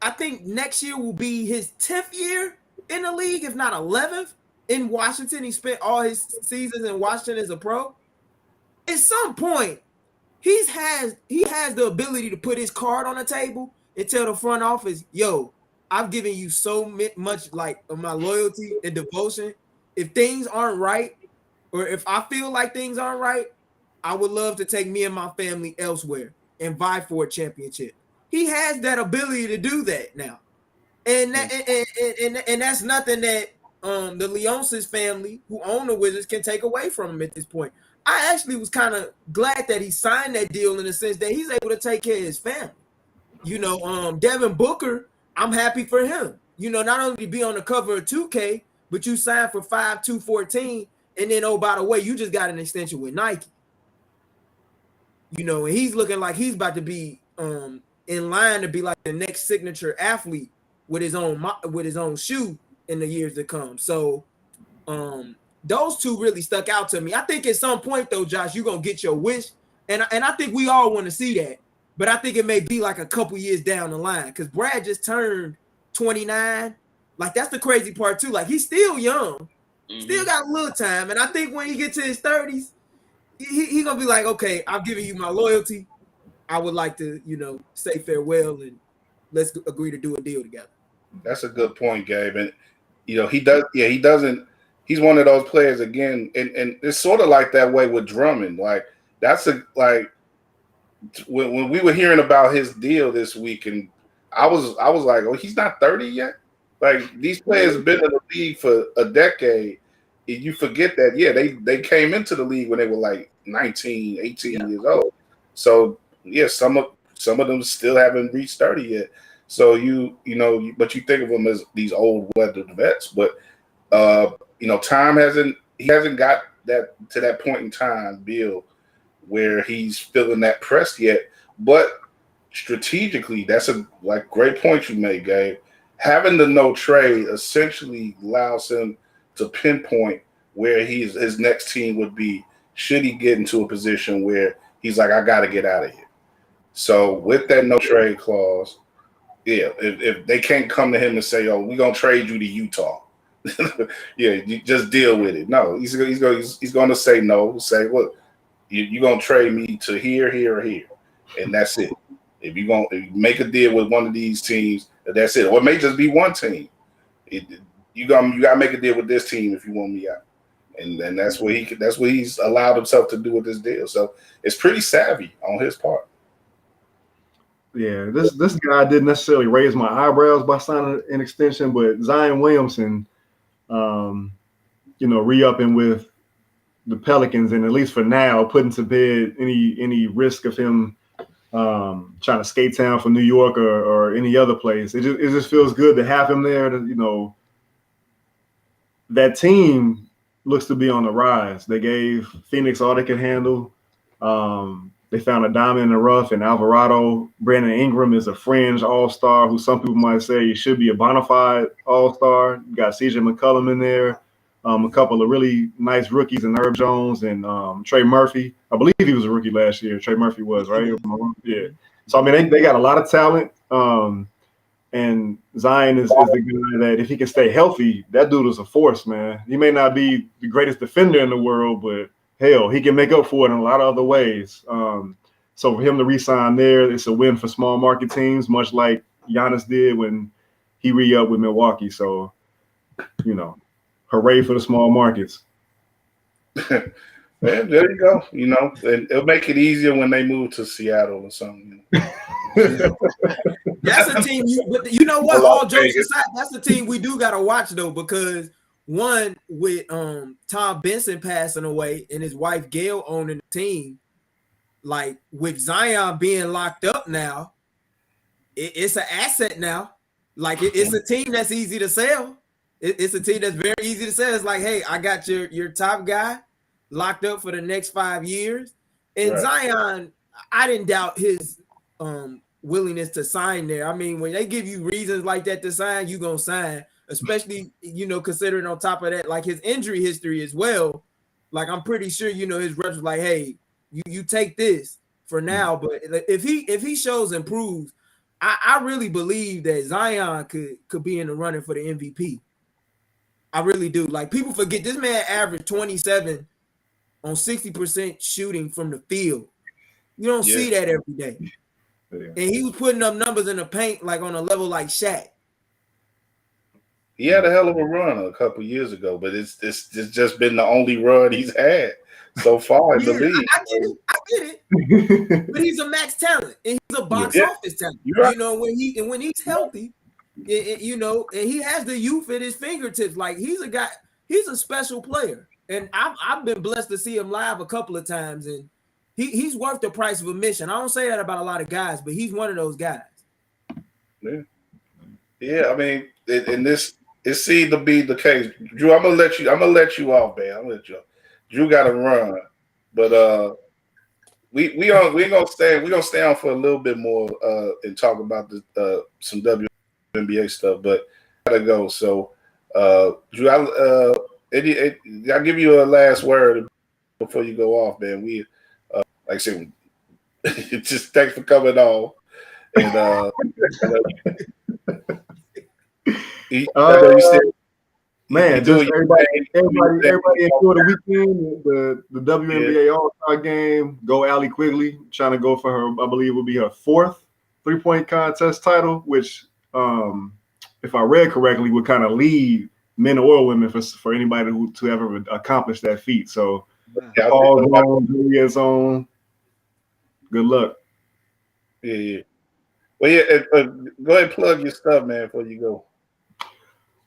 Speaker 2: I think next year will be his 10th year in the league, if not 11th, in Washington. He spent all his seasons in Washington as a pro. At some point, he has the ability to put his card on the table and tell the front office, yo, I've given you so much like my loyalty and devotion. If things aren't right, or if I feel like things aren't right, I would love to take me and my family elsewhere and vie for a championship. He has that ability to do that now. And that's nothing that the Leonsis family, who own the Wizards, can take away from him at this point. I actually was kind of glad that he signed that deal in the sense that he's able to take care of his family. You know, Devin Booker, I'm happy for him. You know, not only to be on the cover of 2K, but you signed for 5-2-14. And then, oh, by the way, you just got an extension with Nike. You know, and he's looking like he's about to be in line to be like the next signature athlete with his own shoe in the years to come. So those two really stuck out to me. I think at some point, though, Josh, you're going to get your wish. And I think we all want to see that. But I think it may be like a couple years down the line because Brad just turned 29. Like, that's the crazy part, too. Like, he's still young. Still got a little time, and I think when he gets to his 30s, he gonna be like, okay, I've given you my loyalty. I would like to, you know, say farewell and let's agree to do a deal together.
Speaker 1: That's a good point, Gabe. And you know, he doesn't. He's one of those players again, and it's sort of like that way with Drummond. Like when we were hearing about his deal this week, and I was like, oh, he's not 30 yet. Like these players have been in the league for a decade. And you forget that, yeah, they came into the league when they were like 19, 18 years old. So yeah, some of them still haven't reached 30 yet. So but you think of them as these old weathered vets. But time he hasn't got that to that point in time, Bill, where he's feeling that press yet. But strategically, that's a great point you made, Gabe. Having the no trade essentially allows him to pinpoint where his next team would be should he get into a position where he's like, I got to get out of here. So with that no trade clause, yeah, if they can't come to him and say, oh, we're going to trade you to Utah. Yeah, you just deal with it. No, he's going to say no, say, look, you're going to trade me to here, here, or here. And that's it. If you make a deal with one of these teams, that's it. Or it may just be one team. You got to make a deal with this team if you want me out. And that's what he's allowed himself to do with this deal. So it's pretty savvy on his part.
Speaker 3: Yeah, this guy didn't necessarily raise my eyebrows by signing an extension, but Zion Williamson, re-upping with the Pelicans, and at least for now, putting to bed any risk of him trying to skate town for New York or any other place. It just feels good to have him there. That team looks to be on the rise. They gave Phoenix all they could handle. They found a diamond in the rough, and Alvarado. Brandon Ingram is a fringe all-star who some people might say he should be a bona fide all-star. You got CJ McCollum in there, a couple of really nice rookies in Herb Jones and Trey Murphy. I believe he was a rookie last year. Trey Murphy was, right? Yeah. So, I mean, they got a lot of talent. And Zion is the guy that if he can stay healthy, that dude is a force, man. He may not be the greatest defender in the world, but hell, he can make up for it in a lot of other ways. So for him to re-sign there, it's a win for small market teams, much like, Giannis did when he re-upped with Milwaukee. So, you know, hooray for the small markets.
Speaker 1: Man, there you go. You know, and it'll make it easier when they move to Seattle or something.
Speaker 2: That's a team. But you know what? All jokes aside, that's the team we do gotta watch though, because one with Tom Benson passing away and his wife Gail owning the team, like with Zion being locked up now, it's an asset now. Like it's a team that's easy to sell. It's a team that's very easy to sell. It's like, hey, I got your top guy locked up for the next 5 years, and right. Zion, I didn't doubt his willingness to sign there. I mean, when they give you reasons like that to sign, you gonna sign, especially, you know, considering on top of that, like his injury history as well. Like, I'm pretty sure, you know, his reps was like, hey, you take this for now, but if he shows improves, I really believe that Zion could be in the running for the MVP. I really do. Like, people forget this man averaged 27 on 60% shooting from the field. You don't see that every day. Yeah. And he was putting up numbers in the paint like on a level like Shaq.
Speaker 1: He had a hell of a run a couple years ago, but it's just been the only run he's had so far in the league.
Speaker 2: I get it. But he's a max talent, and he's a box office talent. Right. You know, when he's healthy, you know, and he has the youth at his fingertips. Like, he's a guy, he's a special player, and I've been blessed to see him live a couple of times, and he's worth the price of admission. I don't say that about a lot of guys, but he's one of those guys.
Speaker 1: Yeah. I mean, in this, it seemed to be the case. Drew, I'm gonna let you off, man. I'm gonna let you off. Drew got to run, but we gonna stay on for a little bit more and talk about some WNBA stuff, but gotta go. So, Drew, I'll give you a last word before you go off, man. We like I said, just thanks for coming on. And
Speaker 3: man, just everybody enjoy the weekend. The WNBA All-Star game. Go Allie Quigley, trying to go for her, I believe, will be her 4th 3-point contest title, which, if I read correctly, would kind of lead men or women for anybody to ever accomplish that feat. So, all on Julia's on. Good luck.
Speaker 1: Yeah. Well, yeah. Go ahead and plug your stuff, man, before you go.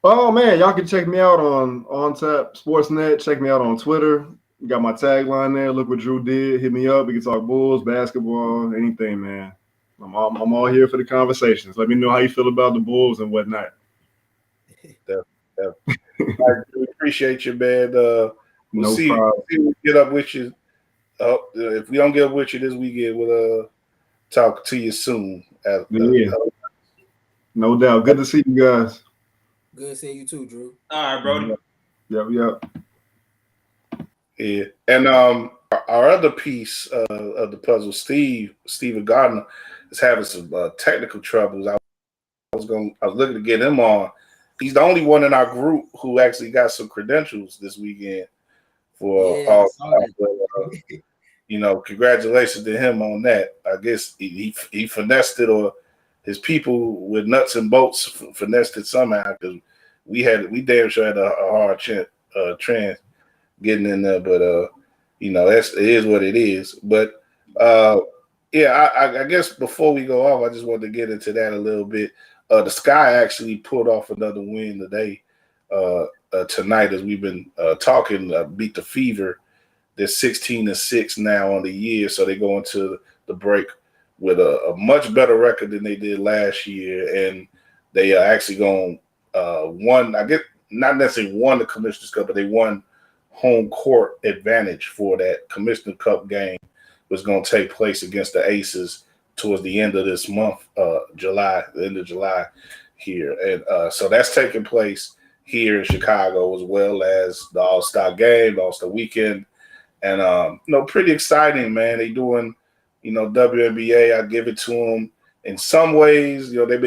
Speaker 3: Oh man, y'all can check me out on OnTap Sportsnet. Check me out on Twitter. Got my tagline there. Look what Drew did. Hit me up. We can talk Bulls, basketball, anything, man. I'm all here for the conversations. Let me know how you feel about the Bulls and whatnot.
Speaker 1: I appreciate you, man. We'll see we get up with you. If we don't get up with you this weekend, we'll talk to you soon.
Speaker 3: No doubt. Good to see you guys.
Speaker 2: Good seeing you too, Drew.
Speaker 5: All right, Brody.
Speaker 3: Yep.
Speaker 1: Yeah, and our other piece of the puzzle, Steven Gardner, is having some technical troubles. I was looking to get him on. He's the only one in our group who actually got some credentials this weekend for you know, congratulations to him on that. I guess he finessed it, or his people with nuts and bolts finessed it somehow, because we damn sure had a hard trend getting in there. But you know, it is what it is. But I guess before we go off, I just wanted to get into that a little bit. The Sky actually pulled off another win today, tonight, as we've been talking. Beat the Fever. They're 16-6 now on the year, so they go into the break with a much better record than they did last year, and they are actually going won. I guess not necessarily won the Commissioner's Cup, but they won home court advantage for that Commissioner Cup game. Was going to take place against the Aces towards the end of this month, the end of July here, and so that's taking place here in Chicago, as well as the All-Star game, the All-Star weekend, and you know, pretty exciting, man. They doing, you know, WNBA. I give it to them. In some ways, you know, they're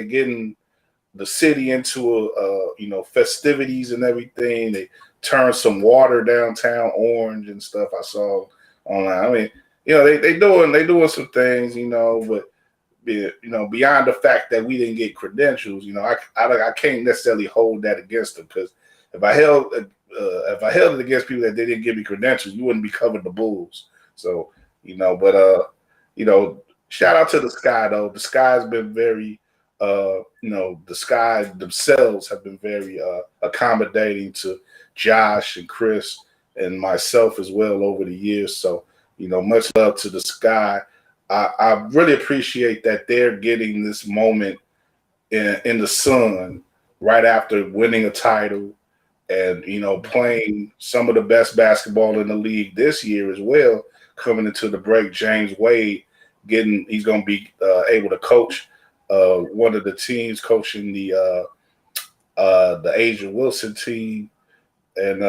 Speaker 1: getting the city into you know, festivities and everything. They turned some water downtown orange and stuff. I saw online. I mean, you know, they doing some things, you know, but beyond the fact that we didn't get credentials, I can't necessarily hold that against them, because if I held it against people that they didn't give me credentials, you wouldn't be covering the Bulls. So, shout out to the Sky though. The Sky's been very, the Sky themselves have been very accommodating to Josh and Chris and myself as well over the years. So, much love to the Sky. I really appreciate that they're getting this moment in the sun right after winning a title and, playing some of the best basketball in the league this year as well. Coming into the break, James Wade he's going to be able to coach one of the teams, coaching the Asia Wilson team. And,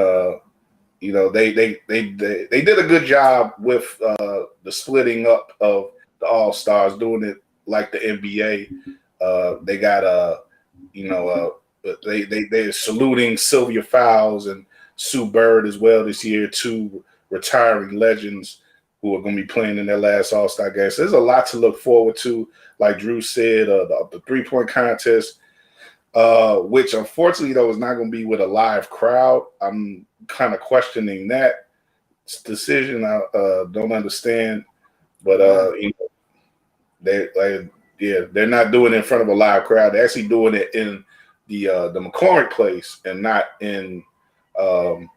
Speaker 1: they did a good job with the splitting up of the All-Stars, doing it like the NBA. They got they're saluting Sylvia Fowles and Sue Bird as well this year, two retiring legends who are going to be playing in their last All-Star game. So there's a lot to look forward to. Like Drew said, the three-point contest, which unfortunately though is not going to be with a live crowd. I'm kind of questioning that decision. I don't understand, but they're not doing it in front of a live crowd. They're actually doing it in the McCormick Place and not in in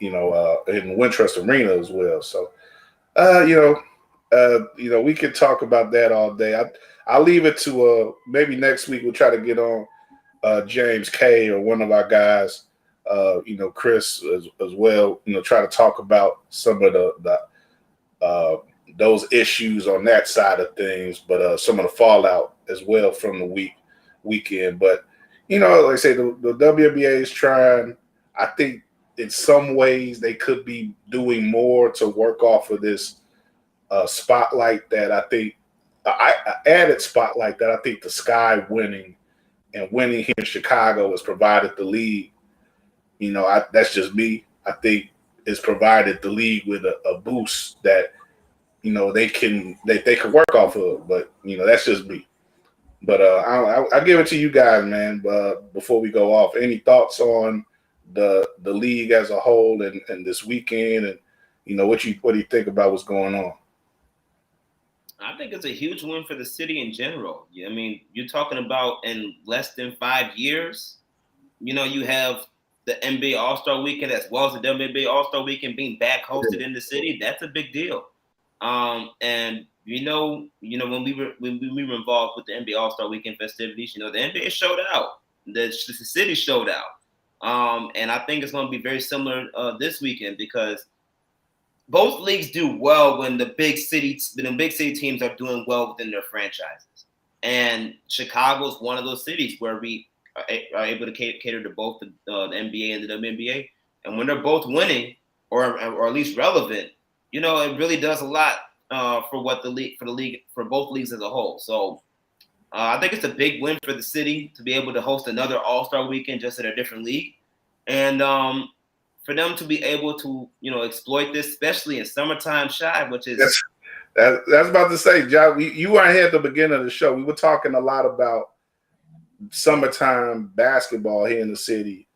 Speaker 1: Wintrust Arena as well. So we could talk about that all day. I'll leave it to maybe next week we'll try to get on James K or one of our guys, Chris as well, try to talk about some of the those issues on that side of things, but some of the fallout as well from the weekend. But like I say, the WNBA is trying. I think in some ways they could be doing more to work off of this spotlight that I think added spotlight that I think the Sky winning here in Chicago has provided the league. That's just me. I think it's provided the league with a boost that they can work off of. But that's just me. But I'll give it to you guys, man. Before we go off, any thoughts on the league as a whole and this weekend, and what do you think about what's going on?
Speaker 5: I think it's a huge win for the city in general. I mean, you're talking about in less than 5 years, you have the NBA All-Star Weekend as well as the WNBA All-Star Weekend being back hosted in the city. That's a big deal. And when we were involved with the NBA All-Star Weekend festivities, the NBA showed out. The city showed out. And I think it's going to be very similar this weekend, because both leagues do well when the big city teams are doing well within their franchises. And Chicago is one of those cities where we are able to cater to both the NBA and the WNBA. And when they're both winning or at least relevant, it really does a lot for both leagues as a whole. So I think it's a big win for the city to be able to host another All-Star Weekend just at a different league. And for them to be able to, exploit this, especially in summertime shy, which is
Speaker 1: that's about to say, John. You weren't here at the beginning of the show. We were talking a lot about summertime basketball here in the city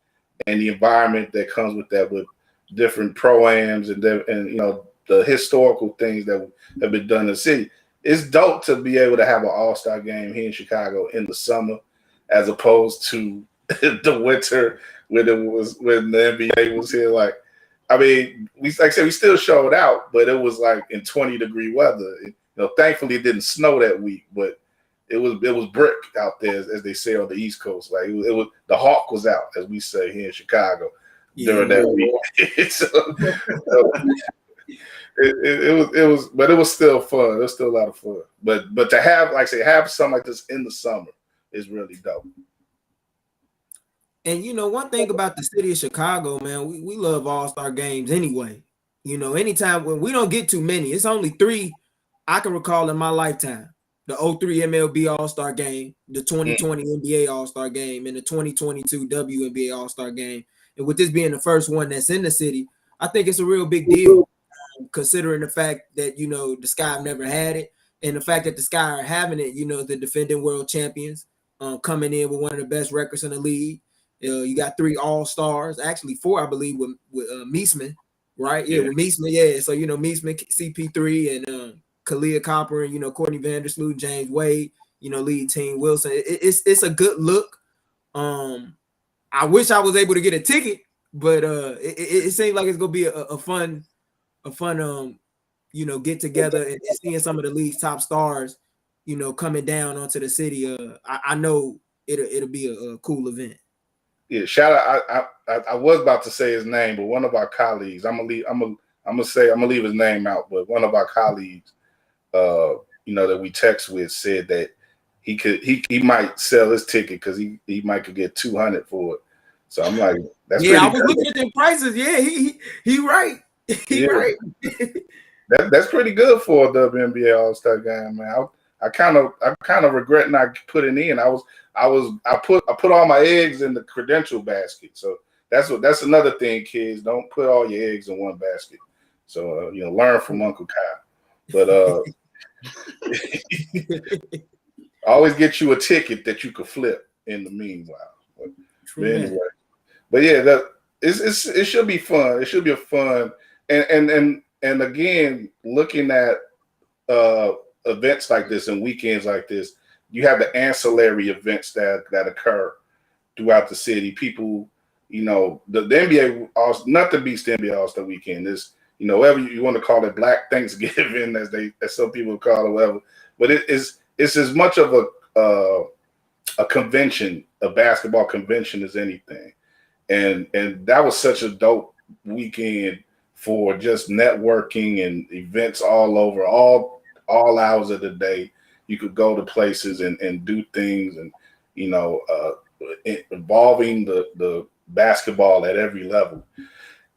Speaker 1: and the environment that comes with that, with different pro-ams and the historical things that have been done in the city. It's dope to be able to have an All-Star game here in Chicago in the summer, as opposed to the winter when the NBA was here. Like, I mean, we still showed out, but it was like in 20-degree weather. Thankfully it didn't snow that week, but it was brick out there, as they say on the East Coast. Like it was the hawk was out, as we say here in Chicago during that week. So, it was, but it was still fun. It was still a lot of fun. But to have something like this in the summer is really dope.
Speaker 2: And one thing about the city of Chicago, man, we love All-Star games anyway. Anytime when we don't get too many, it's only 3 I can recall in my lifetime. The 03 MLB All-Star game, the 2020 NBA All-Star game, and the 2022 WNBA All-Star game. And with this being the first one that's in the city, I think it's a real big deal, considering the fact that, the Sky never had it. and the fact that the Sky are having it, the defending world champions, coming in with one of the best records in the league. You got 3 All-Stars, actually 4, I believe, with Meesman, right? Yeah, with Meesman, yeah. So Meesman, CP3, and Kalia Copper, and Courtney Vandersloot, James Wade, lead team Wilson. It's a good look. I wish I was able to get a ticket, but it seems like it's gonna be a fun get together and seeing some of the league's top stars, coming down onto the city. I know it'll be a cool event.
Speaker 1: Yeah, shout out. I was about to say his name, but one of our colleagues, I'm gonna leave his name out, but one of our colleagues, that we text with, said that he might sell his ticket because he might could get $200 for it. So I'm like, that's
Speaker 2: I was looking at them prices. Yeah, he right. He right.
Speaker 1: That's pretty good for a WNBA All-Star game, man. I kind of regret not putting in. I put all my eggs in the credential basket. So that's another thing, kids. Don't put all your eggs in one basket. So learn from Uncle Kyle. But always get you a ticket that you could flip in the meanwhile. But anyway, but yeah, it should be fun. It should be a fun and again, looking at events like this and weekends like this, you have the ancillary events that occur throughout the city. People, the NBA, nothing beats the NBA All-Star Weekend. This, whatever you want to call it, Black Thanksgiving, as some people call it, whatever. But it's as much of a convention, a basketball convention, as anything. And that was such a dope weekend for just networking and events all over, all hours of the day. You could go to places and do things, and involving the basketball at every level.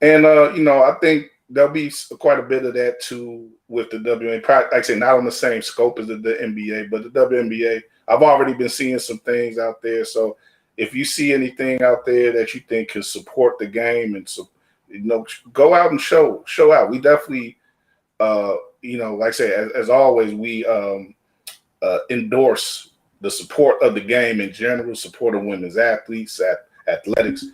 Speaker 1: And I think there'll be quite a bit of that too with the WNBA. Like I say, not on the same scope as the NBA, but the WNBA. I've already been seeing some things out there. So if you see anything out there that you think can support the game and go out and show out. We definitely, like I say, as always, we endorse the support of the game in general, support of women's athletes, athletics.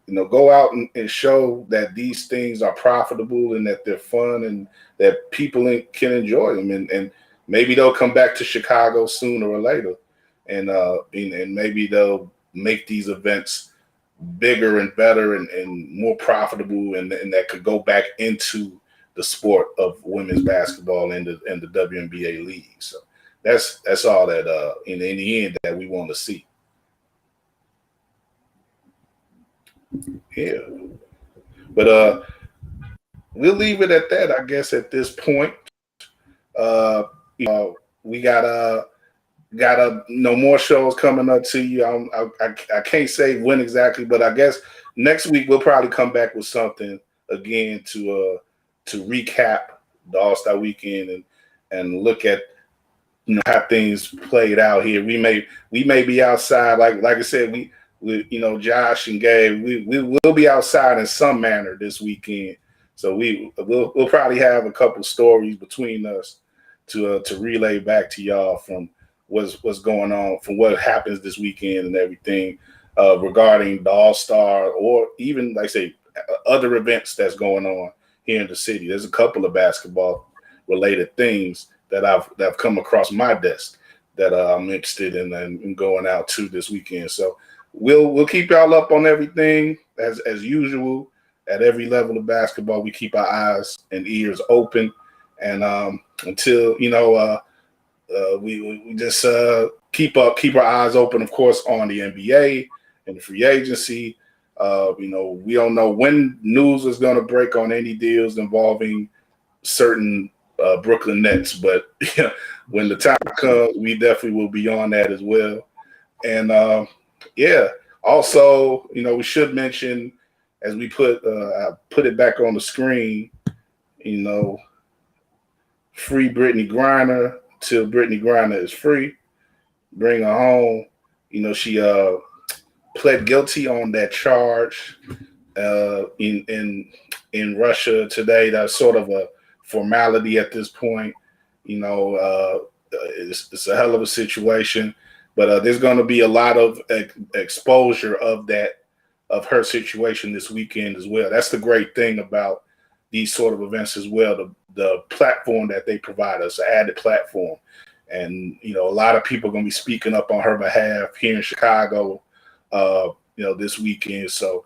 Speaker 1: Go out and show that these things are profitable and that they're fun and that people can enjoy them. And maybe they'll come back to Chicago sooner or later, and maybe they'll make these events bigger and better and more profitable, and that could go back into the sport of women's basketball and the WNBA league. So that's all that in the end that we want to see. Yeah, but we'll leave it at that, I guess, at this point. We got no more shows coming up to you. I can't say when exactly, but I guess next week we'll probably come back with something again to recap the All-Star Weekend and look at how things played out here. We may be outside, like I said, we Josh and Gabe, we will be outside in some manner this weekend. So we'll probably have a couple stories between us to relay back to y'all from what's going on, from what happens this weekend and everything regarding the All-Star, or even, like I say, other events that's going on here in the city. There's a couple of basketball related things that have come across my desk that I'm interested in going out to this weekend. So we'll keep y'all up on everything as usual. At every level of basketball, we keep our eyes and ears open, and until we just keep our eyes open, of course, on the NBA and the free agency. We don't know when news is going to break on any deals involving certain Brooklyn Nets, but when the time comes, we definitely will be on that as well. And also, we should mention, as we put it back on the screen, free Brittany Griner till Brittany Griner is free. Bring her home. She pled guilty on that charge in Russia today. That's sort of a formality at this point. it's a hell of a situation. But there's going to be a lot of exposure of her situation this weekend as well. That's the great thing about these sort of events as well. The platform that they provide us, an added platform. And, a lot of people are going to be speaking up on her behalf here in Chicago, this weekend. So,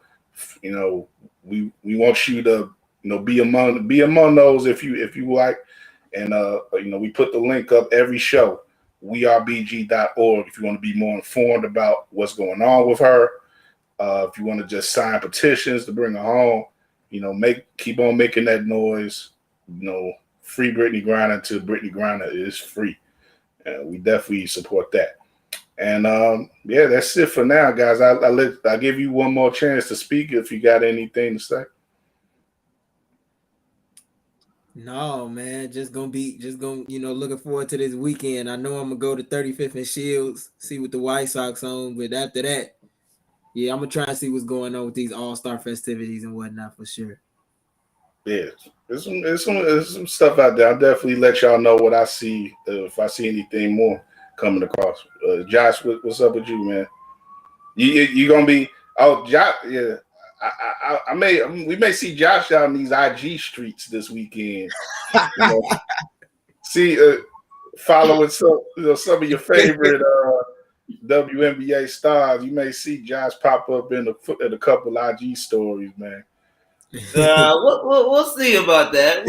Speaker 1: we want you to, be among those if you like. And, we put the link up every show, wearbg.org, if you want to be more informed about what's going on with her. If you want to just sign petitions to bring her home, keep on making that noise. Free Brittany Griner until Brittany Griner is free. We definitely support that. And that's it for now, guys. I'll give you one more chance to speak if you got anything to say.
Speaker 2: No, man, looking forward to this weekend. I know I'm gonna go to 35th and Shields, see what the White Sox on, but after that, I'm gonna try and see what's going on with these All-Star festivities and whatnot for sure.
Speaker 1: Yeah, there's some stuff out there. I'll definitely let y'all know what I see if I see anything more coming across. Josh, what's up with you, man? You gonna be? Oh, Josh, yeah. We may see Josh out in these IG streets this weekend. See, following some of your favorite WNBA stars. You may see Josh pop up in a couple IG stories, man.
Speaker 5: We'll see about that.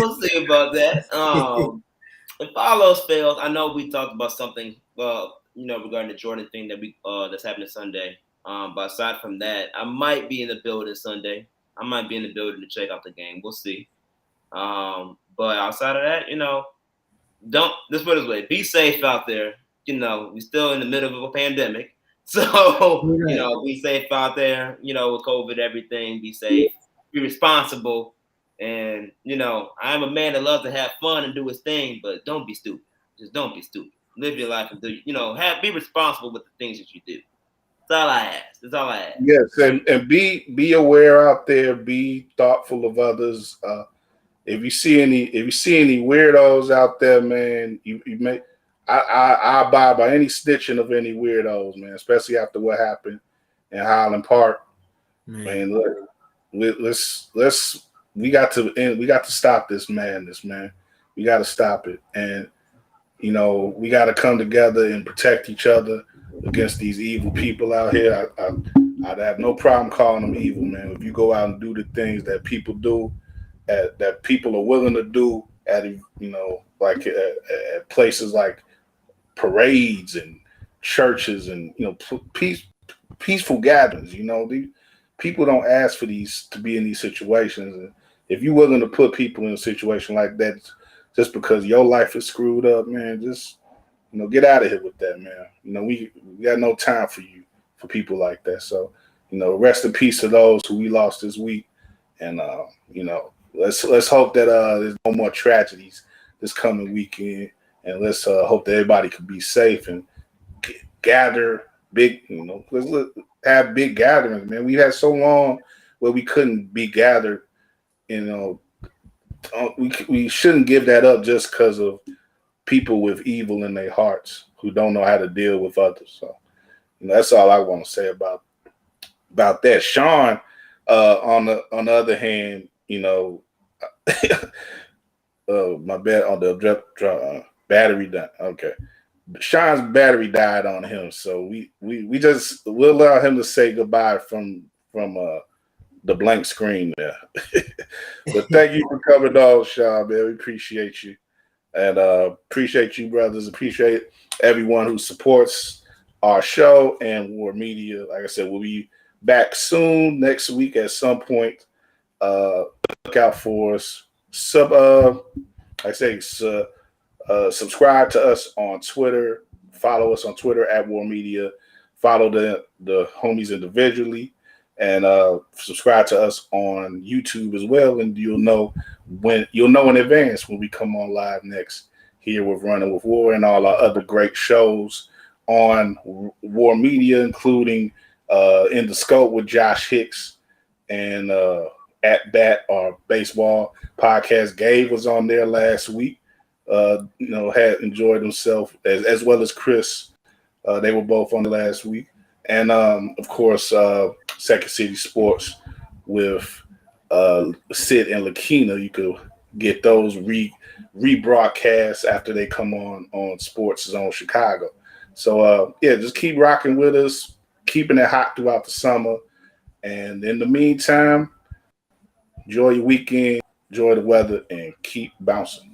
Speaker 5: If all else fails, I know we talked about something, regarding the Jordan thing that's happening Sunday. But aside from that, I might be in the building Sunday. I might be in the building to check out the game. We'll see. But outside of that, let's put it this way: be safe out there. We're still in the middle of a pandemic, so be safe out there. With COVID, everything. Be safe. Be responsible, and I'm a man that loves to have fun and do his thing, but don't be stupid. Just don't be stupid. Live your life and do be responsible with the things that you do. That's all I ask.
Speaker 1: Yes, and be aware out there. Be thoughtful of others. If you see any weirdos out there, man, you may. I abide by any snitching of any weirdos, man. Especially after what happened in Highland Park, man. Look, we got to stop this madness, man. We got to stop it, and we got to come together and protect each other against these evil people out here. I'd have no problem calling them evil, man. If you go out and do the things that people do, that people are willing to do at at places like parades and churches and peaceful gatherings. These people don't ask for these to be in these situations. And if you're willing to put people in a situation like that just because your life is screwed up, man, just get out of here with that, man. We got no time for people like that. So, rest in peace to those who we lost this week. And let's hope that there's no more tragedies this coming weekend. And let's hope that everybody can be safe and gather big, let's have big gatherings, man. We had so long where we couldn't be gathered, we shouldn't give that up just because of people with evil in their hearts who don't know how to deal with others. So, that's all I want to say about that. Sean, on the other hand, my bad on the battery died. Okay, Sean's battery died on him, so we'll allow him to say goodbye from the blank screen there. But thank you for coming on, Sean, man. We appreciate you. And appreciate you, brothers. Appreciate everyone who supports our show and WARR Media. Like I said, we'll be back soon next week at some point. Look out for us. Subscribe to us on Twitter. Follow us on Twitter at WARR Media. Follow the homies individually. And subscribe to us on YouTube as well, and you'll know in advance when we come on live next here with Runnin with WARR and all our other great shows on WARR Media, including In the Scope with Josh Hicks and At Bat, our baseball podcast. Gabe was on there last week. had enjoyed themselves as well as Chris. They were both on the last week. And, of course, Second City Sports with Sid and Lakina. You could get those rebroadcasts after they come on Sports Zone Chicago. So, just keep rocking with us, keeping it hot throughout the summer. And in the meantime, enjoy your weekend, enjoy the weather, and keep bouncing.